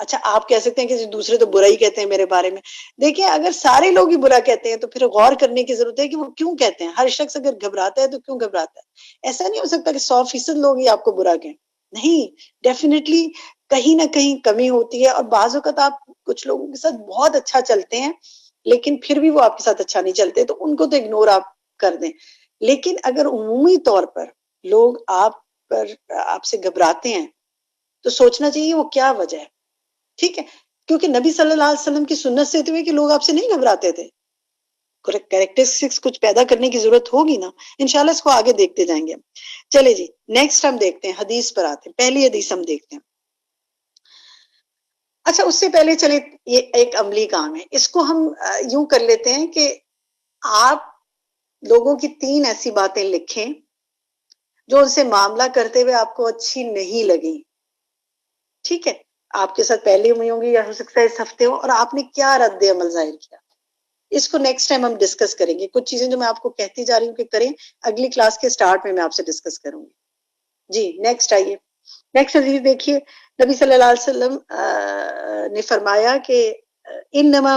اچھا آپ کہہ سکتے ہیں کہ دوسرے تو برا ہی کہتے ہیں میرے بارے میں. دیکھیں اگر سارے لوگ ہی برا کہتے ہیں تو پھر غور کرنے کی ضرورت ہے کہ وہ کیوں کہتے ہیں. ہر شخص اگر گھبراتا ہے تو کیوں گھبراتا ہے. ایسا نہیں ہو سکتا کہ 100% لوگ ہی آپ کو برا کہیں. نہیں, ڈیفینیٹلی کہیں نہ کہیں کمی ہوتی ہے, اور بعض اوقات آپ کچھ لوگوں کے ساتھ بہت اچھا چلتے ہیں لیکن پھر بھی وہ آپ کے ساتھ اچھا نہیں چلتے, تو ان کو تو اگنور آپ کر دیں. لیکن اگر عمومی طور پر لوگ آپ سے گھبراتے ہیں تو سوچنا چاہیے وہ کیا وجہ ہے. ٹھیک ہے, کیونکہ نبی صلی اللہ علیہ وسلم کی سنت سے ہوئے کہ لوگ آپ سے نہیں گھبراتے تھے. کریکٹرسٹکس کچھ پیدا کرنے کی ضرورت ہوگی نا, انشاءاللہ اس کو آگے دیکھتے جائیں گے. چلے جی نیکسٹ ہم دیکھتے ہیں, حدیث پر آتے ہیں. پہلی حدیث ہم دیکھتے ہیں. اچھا اس سے پہلے چلے, یہ ایک عملی کام ہے, اس کو ہم یوں کر لیتے ہیں کہ آپ لوگوں کی 3 ایسی باتیں لکھیں جو ان سے معاملہ کرتے ہوئے آپ کو اچھی نہیں لگی. ٹھیک ہے, آپ کے ساتھ پہلے ہوئی ہوں گی یا ہو سکتا ہے اس ہفتے ہو, اور آپ نے کیا رد عمل ظاہر کیا. اس کو نیکسٹ ٹائم ہم ڈسکس کریں گے. کچھ چیزیں جو میں آپ کو کہتی جا رہی ہوں کہ کریں, اگلی کلاس کے سٹارٹ میں آپ سے ڈسکس کروں گی. جی نیکسٹ آئیے. نیکسٹ حدیث دیکھیے. نبی صلی اللہ علیہ وسلم نے فرمایا کہ انما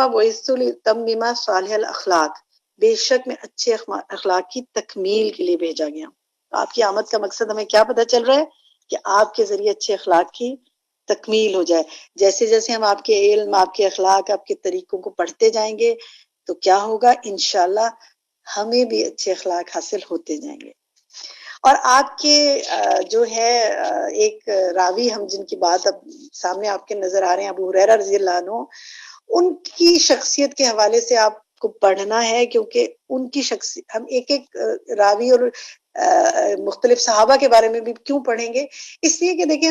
بعثت لاتمم صالح الاخلاق, بے شک میں اچھے اخلاق کی تکمیل کے لیے بھیجا گیا. آپ کی آمد کا مقصد ہمیں کیا پتہ چل رہا ہے کہ آپ کے ذریعے اچھے اخلاق کی تکمیل ہو جائے. جیسے جیسے ہم آپ کے علم, آپ کے اخلاق, آپ کے طریقوں کو پڑھتے جائیں گے تو کیا ہوگا, انشاءاللہ ہمیں بھی اچھے اخلاق حاصل ہوتے جائیں گے. اور آپ کے جو ہے ایک راوی ہم جن کی بات اب سامنے آپ کے نظر آ رہے ہیں, ابو ہریرہ رضی اللہ عنہ, ان کی شخصیت کے حوالے سے آپ کو پڑھنا ہے, کیونکہ ان کی شخصیت ہم ایک راوی اور مختلف صحابہ کے بارے میں بھی کیوں پڑھیں گے, اس لیے کہ دیکھیں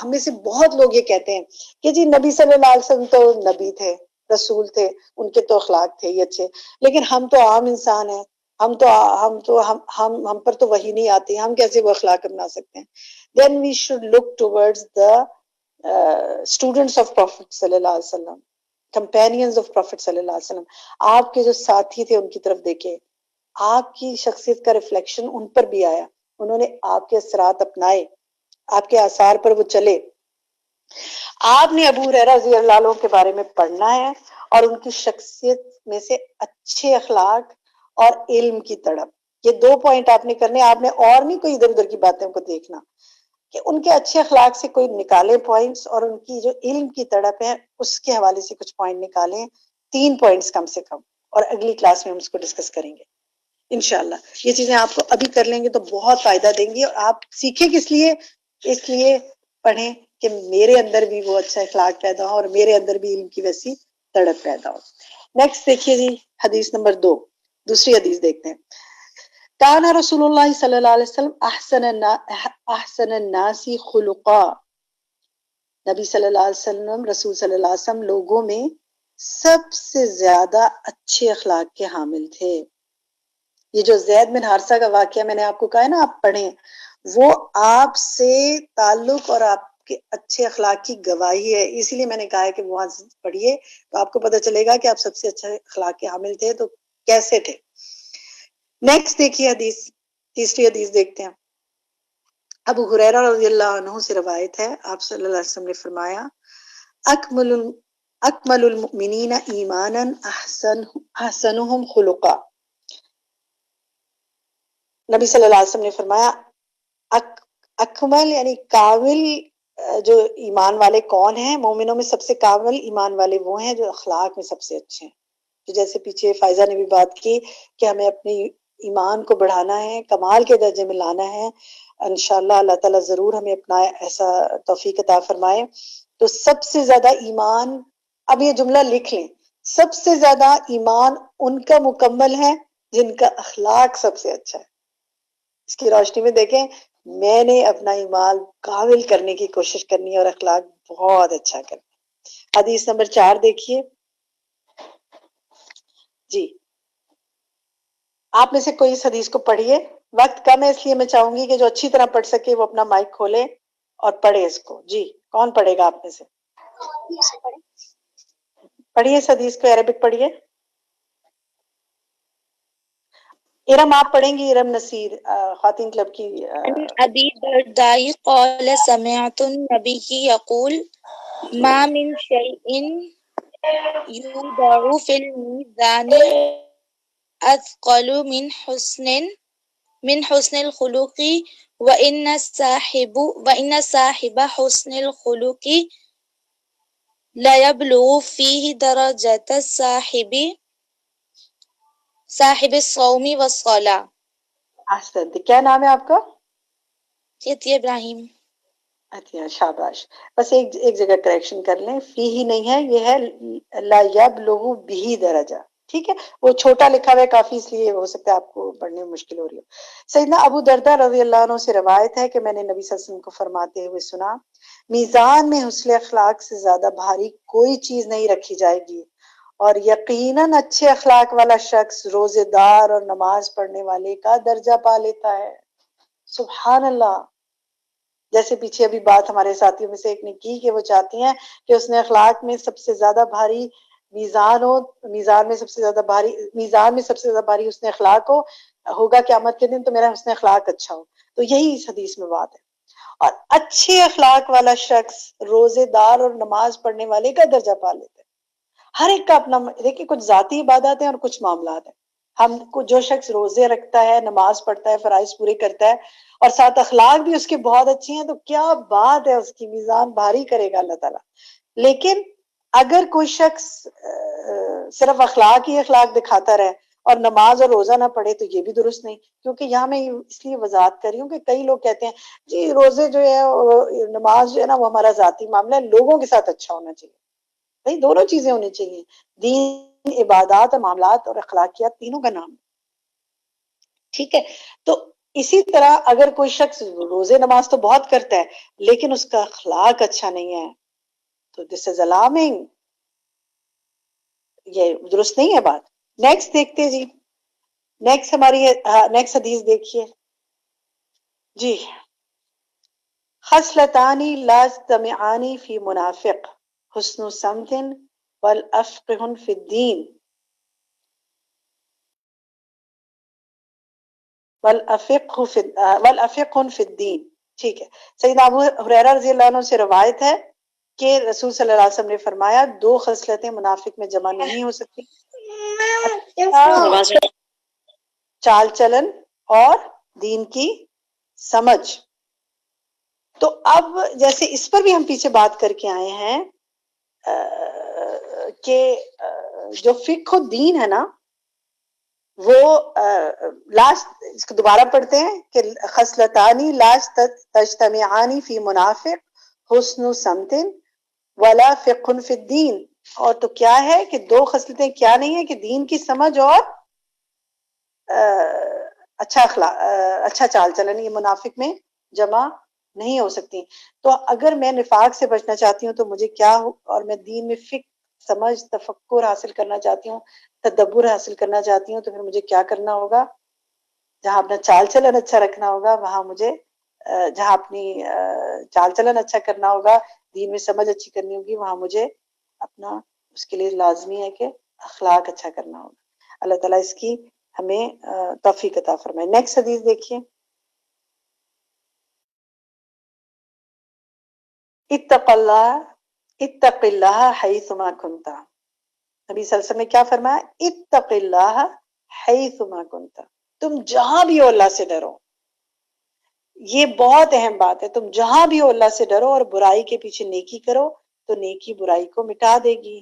ہم میں سے بہت لوگ یہ کہتے ہیں کہ جی نبی صلی اللہ علیہ وسلم تو نبی تھے, رسول تھے, ان کے تو اخلاق تھے ہی اچھے, لیکن ہم تو عام انسان ہیں, ہم پر تو وحی نہیں آتی, ہم کیسے وہ اخلاق اپنا سکتے ہیں. Then we should look towards the students of Prophet صلی اللہ علیہ وسلم, companions of Prophet صلی اللہ علیہ وسلم. آپ کے جو ساتھی تھے ان کی طرف دیکھیں, آپ کی شخصیت کا ریفلیکشن ان پر بھی آیا, انہوں نے آپ کے اثرات اپنائے, آپ کے آثار پر وہ چلے. آپ نے ابو ہریرہ رضی اللہ عنہ کے بارے میں پڑھنا ہے اور ان کی شخصیت میں سے اچھے اخلاق اور علم کی تڑپ, یہ 2 پوائنٹ آپ نے کرنے. آپ نے اور نہیں کوئی ادھر ادھر کی باتیں کو دیکھنا کہ ان کے اچھے اخلاق سے کوئی نکالے پوائنٹس, اور ان کی جو علم کی تڑپ ہے اس کے حوالے سے کچھ پوائنٹ نکالیں, 3 پوائنٹس کم سے کم, اور اگلی کلاس میں ہم اس کو ڈسکس کریں گے انشاءاللہ. یہ چیزیں آپ کو ابھی کر لیں گے تو بہت فائدہ دیں گی. اور آپ سیکھیں کس لیے, اس لیے پڑھیں کہ میرے اندر بھی وہ اچھا اخلاق پیدا ہو اور میرے اندر بھی علم کی ویسی تڑپ پیدا ہو. نیکسٹ دیکھیے جی, حدیث نمبر 2, دوسری حدیث دیکھتے ہیں. کان رسول اللہ صلی اللہ علیہ وسلم احسن الناس خلقا, نبی صلی اللہ علیہ وسلم, رسول صلی اللہ علیہ وسلم لوگوں میں سب سے زیادہ اچھے اخلاق کے حامل تھے. یہ جو زید بن حارثہ کا واقعہ میں نے آپ کو کہا ہے نا آپ پڑھیں, وہ آپ سے تعلق اور آپ کے اچھے اخلاق کی گواہی ہے. اسی لیے میں نے کہا ہے کہ وہاں پڑھیے تو آپ کو پتہ چلے گا کہ آپ سب سے اچھے اخلاق کے حامل تھے تو کیسے تھے. نیکسٹ دیکھیے حدیث, تیسری حدیث دیکھتے ہیں. ابو ہریرہ رضی اللہ عنہ سے روایت ہے, آپ صلی اللہ علیہ وسلم نے فرمایا اکمل المؤمنین ایمانا احسنهم خلقا. نبی صلی اللہ علیہ وسلم نے فرمایا اکمل یعنی کامل جو ایمان والے کون ہیں, مومنوں میں سب سے کامل ایمان والے وہ ہیں جو اخلاق میں سب سے اچھے ہیں. تو جیسے پیچھے فائزہ نے بھی بات کی کہ ہمیں اپنی ایمان کو بڑھانا ہے، کمال کے درجے میں لانا ہے، انشاءاللہ اللہ تعالیٰ ضرور ہمیں اپنا ایسا توفیق عطا فرمائے۔ تو سب سے زیادہ ایمان، اب یہ جملہ لکھ لیں، سب سے زیادہ ایمان ان کا مکمل ہے جن کا اخلاق سب سے اچھا ہے۔ اس کی روشنی میں دیکھیں، میں نے اپنا ایمان کامل کرنے کی کوشش کرنی ہے اور اخلاق بہت اچھا کرنا ہے۔ حدیث نمبر 4 دیکھیے جی، آپ میں سے کوئی اس حدیث کو پڑھیے، وقت کم ہے اس لیے میں چاہوں گی کہ جو اچھی طرح پڑھ سکے وہ اپنا مائک کھولے اور پڑھے اس کو۔ جی کون پڑھے گا آپ میں سے؟ پڑھیے اس حدیث کو، عربک پڑھیے۔ ارم آپ پڑھیں گی، ارم نصیر خواتین کلب کی۔ عن أبي الدرداء قال سمعت النبي يقول ما من شيء يوضع في الميزان أثقل من حسن الخلق وإن صاحب حسن الخلق لا يبلغ فيه درجة صاحب الصوم والصلاة۔ احسنت، کیا نام ہے آپ کا؟ عطیہ ابراہیم۔ اچھا شاباش، بس ایک جگہ کریکشن کر لیں، فی ہی نہیں ہے، یہ ہے لا یبلغ بھی درجہ، ٹھیک ہے؟ وہ چھوٹا لکھا ہوا ہے کافی، اس لیے ہو سکتا ہے آپ کو پڑھنے میں مشکل ہو رہی ہو۔ سیدنا ابو درداء رضی اللہ عنہ سے روایت ہے کہ میں نے نبی صلی اللہ علیہ وسلم کو فرماتے ہوئے سنا، میزان میں حسن اخلاق سے زیادہ بھاری کوئی چیز نہیں رکھی جائے گی، اور یقیناً اچھے اخلاق والا شخص روزے دار اور نماز پڑھنے والے کا درجہ پا لیتا ہے۔ سبحان اللہ۔ جیسے پیچھے ابھی بات ہمارے ساتھیوں میں سے ایک نے کی کہ وہ چاہتی ہیں کہ اس نے اخلاق میں سب سے زیادہ بھاری میزان ہو، میزان میں سب سے زیادہ بھاری اس نے اخلاق ہوگا قیامت کے دن، تو میرا حسن اخلاق اچھا ہو۔ تو یہی اس حدیث میں بات ہے۔ اور اچھے اخلاق والا شخص روزے دار اور نماز پڑھنے والے کا درجہ پا لیتا ہے۔ ہر ایک کا اپنا، دیکھیں کچھ ذاتی عبادات ہیں اور کچھ معاملات ہیں۔ ہم کو جو شخص روزے رکھتا ہے، نماز پڑھتا ہے، فرائض پورے کرتا ہے اور ساتھ اخلاق بھی اس کے بہت اچھے ہیں، تو کیا بات ہے، اس کی میزان بھاری کرے گا اللہ تعالیٰ۔ لیکن اگر کوئی شخص صرف اخلاق ہی اخلاق دکھاتا رہے اور نماز اور روزہ نہ پڑھے، تو یہ بھی درست نہیں، کیونکہ یہاں میں اس لیے وضاحت کر رہی ہوں کہ کئی لوگ کہتے ہیں جی روزے جو ہے، نماز جو ہے نا وہ ہمارا ذاتی معاملہ ہے، لوگوں کے ساتھ اچھا ہونا چاہیے۔ بھائی دونوں چیزیں ہونی چاہیے، دین، عبادات اور معاملات اور اخلاقیات تینوں کا نام، ٹھیک ہے؟ تو اسی طرح اگر کوئی شخص روزے نماز تو بہت کرتا ہے لیکن اس کا اخلاق اچھا نہیں ہے، تو دس از الارمنگ، یہ درست نہیں ہے بات۔ نیکسٹ دیکھتے جی، نیکسٹ ہماری نیکسٹ حدیث دیکھیے جی۔ خصلتانی لا تجتمعان فی منافق، حسن سمت والافقہ فی الدین والافقہ فی الدین، ٹھیک ہے؟ سیدنا ابو ہریرہ رضی اللہ عنہ سے روایت ہے کہ رسول صلی اللہ علیہ وسلم نے فرمایا، دو خصلتیں منافق میں جمع نہیں ہو سکتی، چال چلن اور دین کی سمجھ۔ تو اب جیسے اس پر بھی ہم پیچھے بات کر کے آئے ہیں کہ جو فقہ الدین ہے نا، وہ لاسٹ اس کو دوبارہ پڑھتے ہیں کہ خصلتانی لا تجتمعان فی منافق حسن سمت ولا فقہ فی الدین، اور تو کیا ہے کہ دو خصلتیں کیا نہیں ہے کہ دین کی سمجھ اور اچھا اخلاق، اچھا چال چلن، یہ منافق میں جمع نہیں ہو سکتی۔ تو اگر میں نفاق سے بچنا چاہتی ہوں تو مجھے کیا ہو، اور میں دین میں فقہ، سمجھ، تفکر حاصل کرنا چاہتی ہوں، تدبر حاصل کرنا چاہتی ہوں، تو پھر مجھے کیا کرنا ہوگا؟ جہاں اپنا چال چلن اچھا رکھنا ہوگا، وہاں مجھے جہاں اپنی چال چلن اچھا کرنا ہوگا، دین میں سمجھ اچھی کرنی ہوگی، وہاں مجھے اپنا اس کے لیے لازمی ہے کہ اخلاق اچھا کرنا ہوگا۔ اللہ تعالیٰ اس کی ہمیں توفیق عطا فرمائے۔ نیکسٹ حدیث دیکھیے۔ اتق اللہ حیثما کنت، نبی صلی اللہ علیہ وسلم نے کیا فرمایا؟ اتق اللہ حیثما کنت، تم جہاں بھی ہو اللہ سے ڈرو۔ یہ بہت اہم بات ہے، تم جہاں بھی ہو اللہ سے ڈرو اور برائی کے پیچھے نیکی کرو، تو نیکی برائی کو مٹا دے گی۔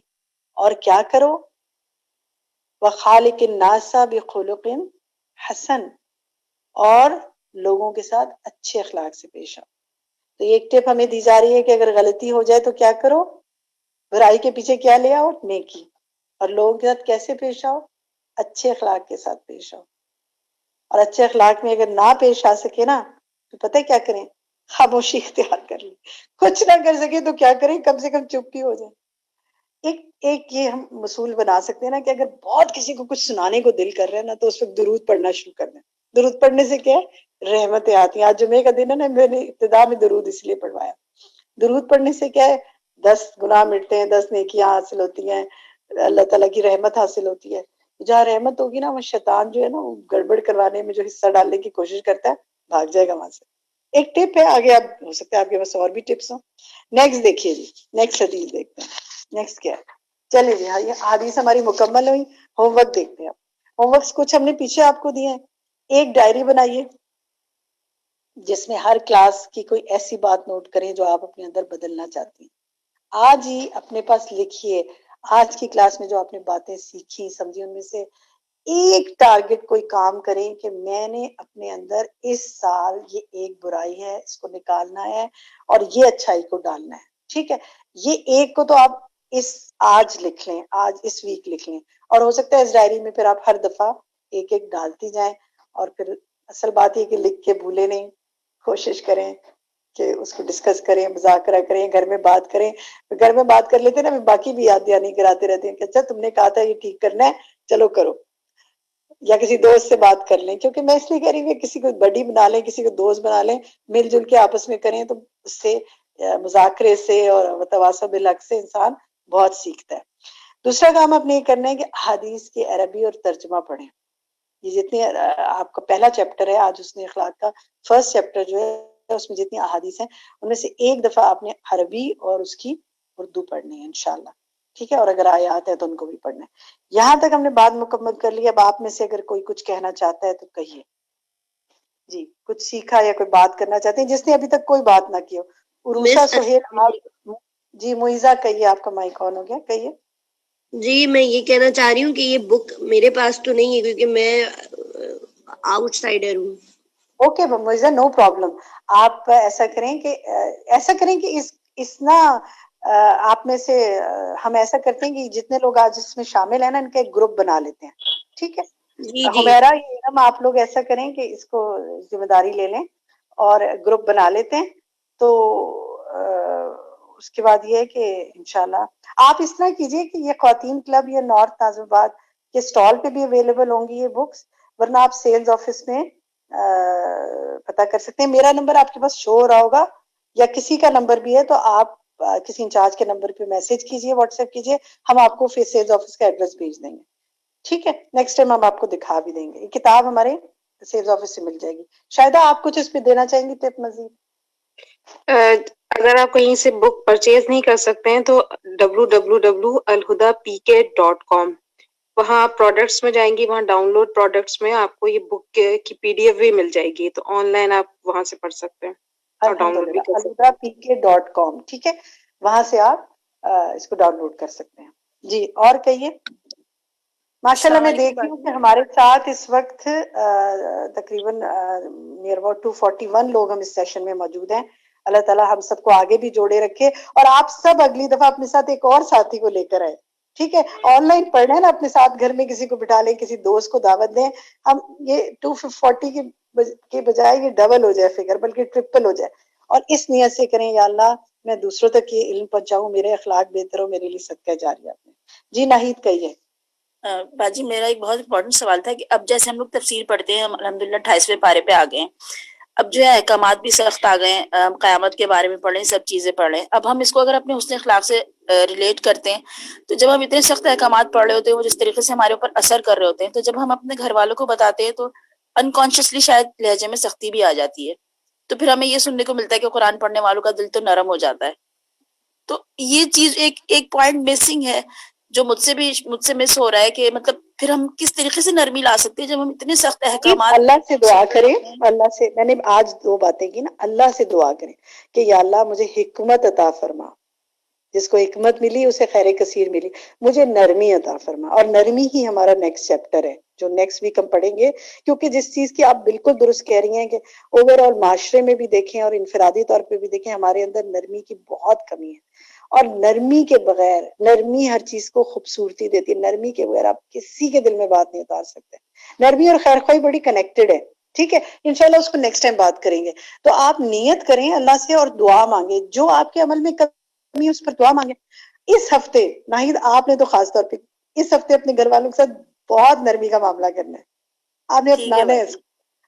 اور کیا کرو؟ وَخَالِقِ النَّاسَ بِخُلُقٍ حسن، اور لوگوں کے ساتھ اچھے اخلاق سے پیش آؤ. تو یہ ایک ٹپ ہمیں دی جا رہی ہے کہ اگر غلطی ہو جائے تو کیا کرو؟ برائی کے پیچھے کیا لے آؤ؟ نیکی. اور لوگوں کے ساتھ کیسے پیش آؤ؟ اچھے اخلاق کے ساتھ پیش آؤ. اور اچھے اخلاق میں اگر نہ پیش آ سکے نا تو پتہ ہے کیا کریں؟ خاموشی اختیار کر لیں. کچھ نہ کر سکے تو کیا کریں؟ کم سے کم چپ کی ہو جائے. ایک یہ ہم اصول بنا سکتے ہیں نا کہ اگر بہت کسی کو کچھ سنانے کو دل کر رہا ہے نا تو اس وقت درود پڑھنا شروع کر دیں. درود پڑھنے سے کیا ہے؟ رحمتیں آتی ہیں. آج جمعے کا دن ہے نا، میں نے ابتدا میں درود اس لیے پڑھوایا. درود پڑھنے سے کیا ہے؟ 10 گناہ مٹتے ہیں، 10 نیکیاں حاصل ہوتی ہیں، اللہ تعالیٰ کی رحمت حاصل ہوتی ہے. جہاں رحمت ہوگی نا، وہ شیطان جو ہے نا وہ گڑبڑ کروانے میں جو حصہ ڈالنے کی کوشش کرتا ہے بھاگ جائے گا وہاں سے. ایک ٹپ ہے، آگے آپ ہو سکتا ہے آپ کے پاس اور بھی ٹپس ہوں. نیکسٹ دیکھیے جی، نیکسٹ حدیث دیکھتے ہیں. نیکسٹ کیا ہے؟ چلے جی، ہاں یہ حدیث ہماری مکمل ہوئی. ہوم ورک دیکھتے ہیں. ہوم ورکس کچھ ہم نے پیچھے آپ کو دیے ہیں. ایک ڈائری بنائیے جس میں ہر کلاس کی کوئی ایسی بات نوٹ کریں جو آپ اپنے اندر بدلنا چاہتی ہیں. آج ہی اپنے پاس لکھیے آج کی کلاس میں جو آپ نے باتیں سیکھی سمجھی، ان میں سے ایک ٹارگٹ کوئی کام کریں کہ میں نے اپنے اندر اس سال یہ ایک برائی ہے اس کو نکالنا ہے اور یہ اچھائی کو ڈالنا ہے. ٹھیک ہے، یہ ایک کو تو آپ آج لکھ لیں، آج اس ویک لکھ لیں. اور ہو سکتا ہے اس ڈائری میں پھر آپ ہر دفعہ ایک ایک ڈالتی جائیں. اور پھر اصل بات یہ کہ لکھ کے بھولے نہیں، کوشش کریں کہ اس کو ڈسکس کریں، مذاکرہ کریں، گھر میں بات کریں. گھر میں بات کر لیتے ہیں نا، باقی بھی یاد دہانی کراتے رہتے ہیں کہ اچھا تم نے کہا تھا یہ ٹھیک کرنا ہے، چلو کرو. یا کسی دوست سے بات کر لیں، کیونکہ میں اس لیے کہہ رہی ہوں کہ کسی کو بڈی بنا لیں، کسی کو دوست بنا لیں، مل جل کے آپس میں کریں تو اس سے مذاکرے سے اور تواصل بالحق سے انسان بہت سیکھتا ہے. دوسرا کام آپ نے یہ کرنا ہے کہ حدیث کی عربی اور ترجمہ پڑھیں. یہ جتنے آپ کا پہلا چیپٹر ہے آج حسن اخلاق کا، فرسٹ چیپٹر جو ہے اس میں جتنی احادیث ہیں ان میں سے ایک دفعہ آپ نے عربی اور اس کی اردو پڑھنی ہے انشاءاللہ. ٹھیک ہے، اور اگر آیات ہے تو ان کو بھی پڑھنا ہے. یہاں تک ہم نے بات مکمل کر لی. اب آپ میں سے اگر کوئی کچھ کہنا چاہتا ہے تو کہیے جی. کچھ سیکھا یا کوئی بات کرنا چاہتے ہیں جس نے ابھی تک کوئی بات نہ کی ہو. عروسہ سہیل آپ جی. معیزہ کہیے، آپ کا مائک آن ہو گیا، کہیے. جی میں یہ کہنا چاہ رہی ہوں کہ یہ بک میرے پاس تو نہیں ہے کیونکہ میں آؤٹ سائڈر ہوں. Okay Maiza, no problem. آپ ایسا کریں کہ اس نا آپ میں سے ہم ایسا کرتے ہیں کہ جتنے لوگ آج اس میں شامل ہیں نا ان کا ایک گروپ بنا لیتے ہیں. ٹھیک ہے جی جی حمیرہ، ہم آپ لوگ ایسا کریں کہ اس کو ذمہ داری لے لیں اور گروپ بنا لیتے ہیں. تو اس کے بعد یہ ہے کہ انشاءاللہ آپ اس طرح کیجئے کہ یہ خواتین کلب یا نارتھ نازم آباد کے سٹال پہ بھی اویلیبل ہوں گی یہ بکس، ورنہ آپ سیلز آفس میں پتہ کر سکتے ہیں. میرا نمبر آپ کے پاس شو ہو رہا ہوگا یا کسی کا نمبر بھی ہے تو آپ کسی انچارج کے نمبر پہ میسج کیجئے، واٹس ایپ کیجئے، ہم آپ کو پھر سیلز آفس کا ایڈریس بھیج دیں گے. ٹھیک ہے، نیکسٹ ٹائم ہم آپ کو دکھا بھی دیں گے. یہ کتاب ہمارے سیلز آفس سے مل جائے گی. شاید آپ کچھ اس پہ دینا چاہیں گی ٹپ مزید؟ اگر آپ کہیں سے بک پرچیز نہیں کر سکتے ہیں تو www.alhudapk.com وہاں آپ پروڈکٹس میں جائیں گی، وہاں ڈاؤن لوڈ پروڈکٹس میں آپ کو یہ بک کی PDF بھی مل جائے گی، تو آن لائن آپ وہاں سے پڑھ سکتے ہیں اور ڈاؤن لوڈ بھی کر سکتے ہیں. alhudapk.com. ٹھیک ہے، وہاں سے آپ اس کو ڈاؤن لوڈ کر سکتے ہیں. جی اور کہیے. ماشاءاللہ میں دیکھ رہی ہوں کہ ہمارے ساتھ اس وقت تقریباً نیئر اباؤٹ 241 لوگ ہم اس سیشن میں موجود ہیں. اللہ تعالیٰ ہم سب کو آگے بھی جوڑے رکھے اور آپ سب اگلی دفعہ اپنے ساتھ ایک اور ساتھی کو لے کر آئے. ٹھیک ہے، آن لائن پڑھنا ہے نا، اپنے ساتھ گھر میں کسی کو بٹھا لیں، کسی دوست کو دعوت دیں. ہم یہ 240 کے بجائے یہ ڈبل ہو جائے فگر، بلکہ ٹرپل ہو جائے. اور اس نیت سے کریں یا اللہ میں دوسروں تک یہ علم پہنچاؤں، میرے اخلاق بہتر ہو، میرے لیے صدقہ جاریہ. جی ناہید کہیے. باجی میرا ایک بہت امپورٹنٹ سوال تھا کہ اب جیسے ہم لوگ تفسیر پڑھتے ہیں، ہم الحمدللہ 28ویں پارے پہ آ گئے ہیں. اب جو ہے احکامات بھی سخت آ گئے ہیں، قیامت کے بارے میں پڑھیں، سب چیزیں پڑھ لیں. اب ہم اس کو اگر اپنے حسن اخلاق سے ریلیٹ کرتے ہیں تو جب ہم اتنے سخت احکامات پڑھ رہے ہوتے ہیں، وہ جس طریقے سے ہمارے اوپر اثر کر رہے ہوتے ہیں، تو جب ہم اپنے گھر والوں کو بتاتے ہیں تو انکانشیسلی شاید لہجے میں سختی بھی آ جاتی ہے. تو پھر ہمیں یہ سننے کو ملتا ہے کہ قرآن پڑھنے والوں کا دل تو نرم ہو جاتا ہے. تو یہ چیز ایک پوائنٹ مسنگ ہے جو مجھ سے مس ہو رہا ہے کہ مطلب پھر ہم کس طریقے سے نرمی لا سکتے ہیں جب ہم اتنے سخت احکامات. اللہ سے دعا کریں، اللہ سے میں نے آج 2 باتیں کی نا، اللہ سے دعا کریں کہ یا اللہ مجھے حکمت عطا فرما. جس کو حکمت ملی اسے خیر کثیر ملی. مجھے نرمی عطا فرما، اور نرمی ہی ہمارا نیکسٹ چیپٹر ہے. جو نیکسٹ ویک ہم پڑھیں گے، کیونکہ جس چیز کی آپ بالکل درست کہہ رہی ہیں کہ اوور آل معاشرے میں بھی دیکھیں اور انفرادی طور پہ بھی دیکھیں، ہمارے اندر نرمی کی بہت کمی ہے، اور نرمی کے بغیر، نرمی ہر چیز کو خوبصورتی دیتی ہے، نرمی کے بغیر آپ کسی کے دل میں بات نہیں اتار سکتے. نرمی اور خیر خواہی بڑی کنیکٹڈ ہے. ٹھیک ہے، انشاءاللہ اس کو نیکسٹ ٹائم بات کریں گے. تو آپ نیت کریں اللہ سے اور دعا مانگیں، جو آپ کے عمل میں کمی ہے اس پر دعا مانگیں. اس ہفتے ناہید آپ نے تو خاص طور پہ اس ہفتے اپنے گھر والوں کے ساتھ بہت نرمی کا معاملہ کرنا ہے، آپ نے اپنانا ہے اس کو،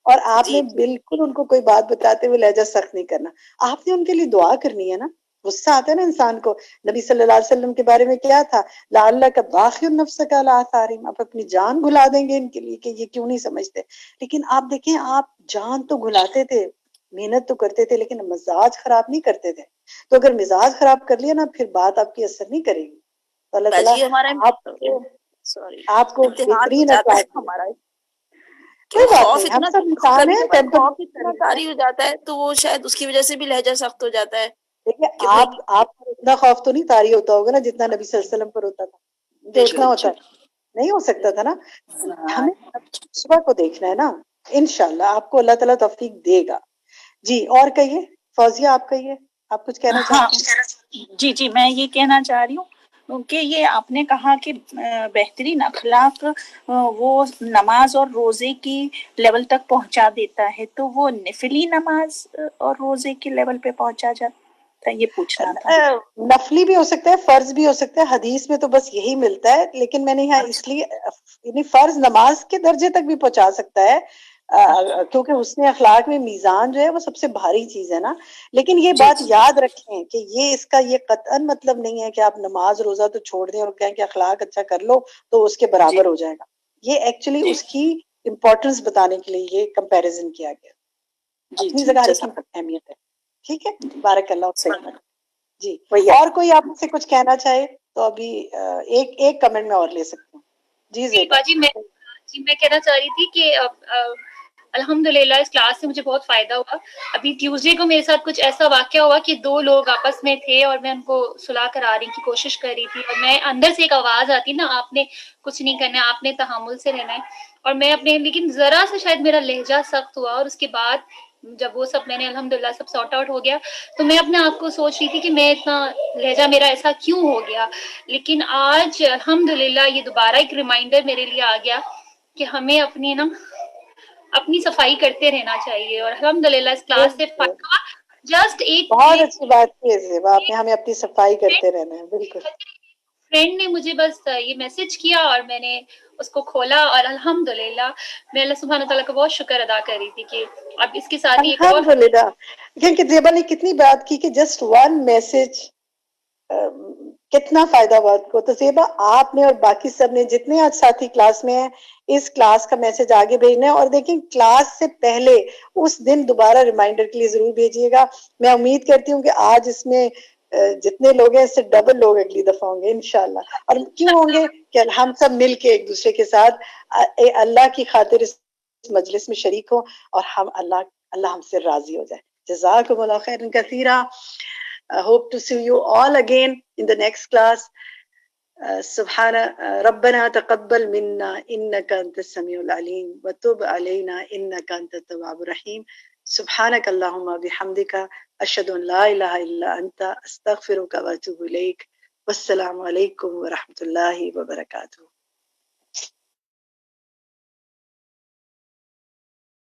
اور آپ نے بالکل ان کو کوئی بات بتاتے ہوئے لہجہ سخت نہیں کرنا. آپ نے ان کے لیے دعا کرنی ہے نا. غصہ آتا ہے نا انسان کو. نبی صلی اللہ علیہ وسلم کے بارے میں کیا تھا؟ لعلک باخع نفسک علی آثارہم، آپ اپنی جان گھلا دیں گے ان کے لیے کہ یہ کیوں نہیں سمجھتے. لیکن آپ دیکھیں، آپ جان تو گھلاتے تھے، محنت تو کرتے تھے، لیکن مزاج خراب نہیں کرتے تھے. تو اگر مزاج خراب کر لیا نا، پھر بات آپ کی اثر نہیں کرے گی. تو اللہ تعالیٰ آپ کو بہترین جاتا ہے اخلاق. ہمارا کہ کوئی وہ بات خوف نہیں، ہم اتنا، سب انسان کبھی ہیں، کبھار خوف اتنا ٹیمپر. طاری ہو جاتا ہے تو وہ شاید اس کی وجہ سے بھی لہجہ سخت ہو جاتا ہے دیکھیے کہ بھائی آپ پر اتنا خوف تو نہیں طاری ہوتا ہوگا نا جتنا نبی صلی اللہ علیہ وسلم پر ہوتا تھا، جو اتنا ہوتا ہے نہیں ہو سکتا تھا نا. ہمیں صبح کو دیکھنا ہے نا. انشاءاللہ آپ کو اللہ تعالیٰ توفیق دے گا. جی اور کہیے فوزیہ، آپ کہیے، آپ کچھ کہنا چاہتے ہیں؟ جی میں یہ کہنا چاہ رہی ہوں کہ یہ آپ نے کہا کہ بہترین اخلاق وہ نماز اور روزے کی لیول تک پہنچا دیتا ہے، تو وہ نفلی نماز اور روزے کی لیول پہ پہنچا جاتا ہے، یہ پوچھنا تھا. نفلی بھی ہو سکتا ہے، فرض بھی ہو سکتا ہے، حدیث میں تو بس یہی ملتا ہے. لیکن میں نے یہاں اس لیے یعنی فرض نماز کے درجے تک بھی پہنچا سکتا ہے، کیونکہ اس نے اخلاق میں میزان جو ہے وہ سب سے بھاری چیز ہے نا. لیکن یہ بات یاد رکھیں کہ یہ اس کا یہ قطعاً مطلب نہیں ہے کہ آپ نماز روزہ تو چھوڑ دیں اور کہیں کہ اخلاق اچھا کر لو تو اس کے برابر ہو جائے گا. یہ ایکچولی اس کی امپورٹنس بتانے کے لیے یہ کمپیریزن کیا گیا. اپنی جگہ ہر ایک کی اہمیت ہے. ٹھیک ہے، بارک اللہ. جی اور کوئی آپ سے کچھ کہنا چاہے تو ابھی ایک کمنٹ میں اور لے سکتے ہیں. جی زیبا باجی میں کہنا چاہ رہی تھی کہ الحمدللہ اس کلاس سے مجھے بہت فائدہ ہوا. ابھی ٹیوزڈے کو میرے ساتھ کچھ ایسا واقعہ ہوا کہ دو لوگ آپس میں تھے اور میں ان کو صلح کرانے کی کوشش کر رہی تھی، اور میں اندر سے ایک آواز آتی نا، آپ نے کچھ نہیں کرنا ہے، آپ نے تحمل سے رہنا ہے. اور میں اپنے لیکن ذرا سے شاید میرا لہجہ سخت ہوا، اور اس کے بعد جب وہ سب میں نے الحمدللہ سب سارٹ آؤٹ ہو گیا تو میں اپنے آپ کو سوچ رہی تھی کہ میں اتنا لہجہ میرا ایسا کیوں ہو گیا. لیکن آج الحمدللہ یہ دوبارہ ایک ریمائنڈر میرے لیے آ گیا کہ ہمیں اپنی صفائی کرتے رہنا چاہیے. اور الحمدللہ اس کلاس سے جسٹ ایک بہت اچھی بات کی ہے زیبا، آپ نے ہمیں اپنی صفائی کرتے رہنا ہے. بالکل فرینڈ نے مجھے بس یہ میسج کیا اور میں نے اس کو کھولا، اور الحمدللہ میں اللہ سبحانہ تعالیٰ کا بہت شکر ادا کر رہی تھی کہ اب اس کے ساتھ ہی ایک اور الحمدللہ. کیونکہ زیبا نے کتنی بات کی کہ جسٹ ون میسج کتنا فائدہ ہوا کو. تو زیبا آپ نے اور باقی سب نے جتنے آج ساتھی کلاس میں ہیں اس کلاس کا میسج آگے بھیجنا ہے. اور دیکھیں کلاس سے پہلے اس دن دوبارہ ریمائنڈر کے لیے ضرور بھیجیے گا. میں امید کرتی ہوں کہ آج اس میں جتنے لوگ ہیں اس سے ڈبل لوگ اگلی دفعہ ہوں گے انشاءاللہ. اور کیوں ہوں گے کہ ہم سب مل کے ایک دوسرے کے ساتھ اللہ کی خاطر اس مجلس میں شریک ہوں اور ہم اللہ ہم سے راضی ہو جائے. جزاکم اللہ خیرا کثیرا. Hope to see you all again in the next class. سبحان ربنا تقبل منا انك انت السميع العليم وتب علينا انك انت التواب الرحيم. سبحانك اللهم وبحمدك اشهد ان لا اله الا انت استغفرك واتوب اليك. والسلام علیکم ورحمۃ اللہ وبرکاتہ.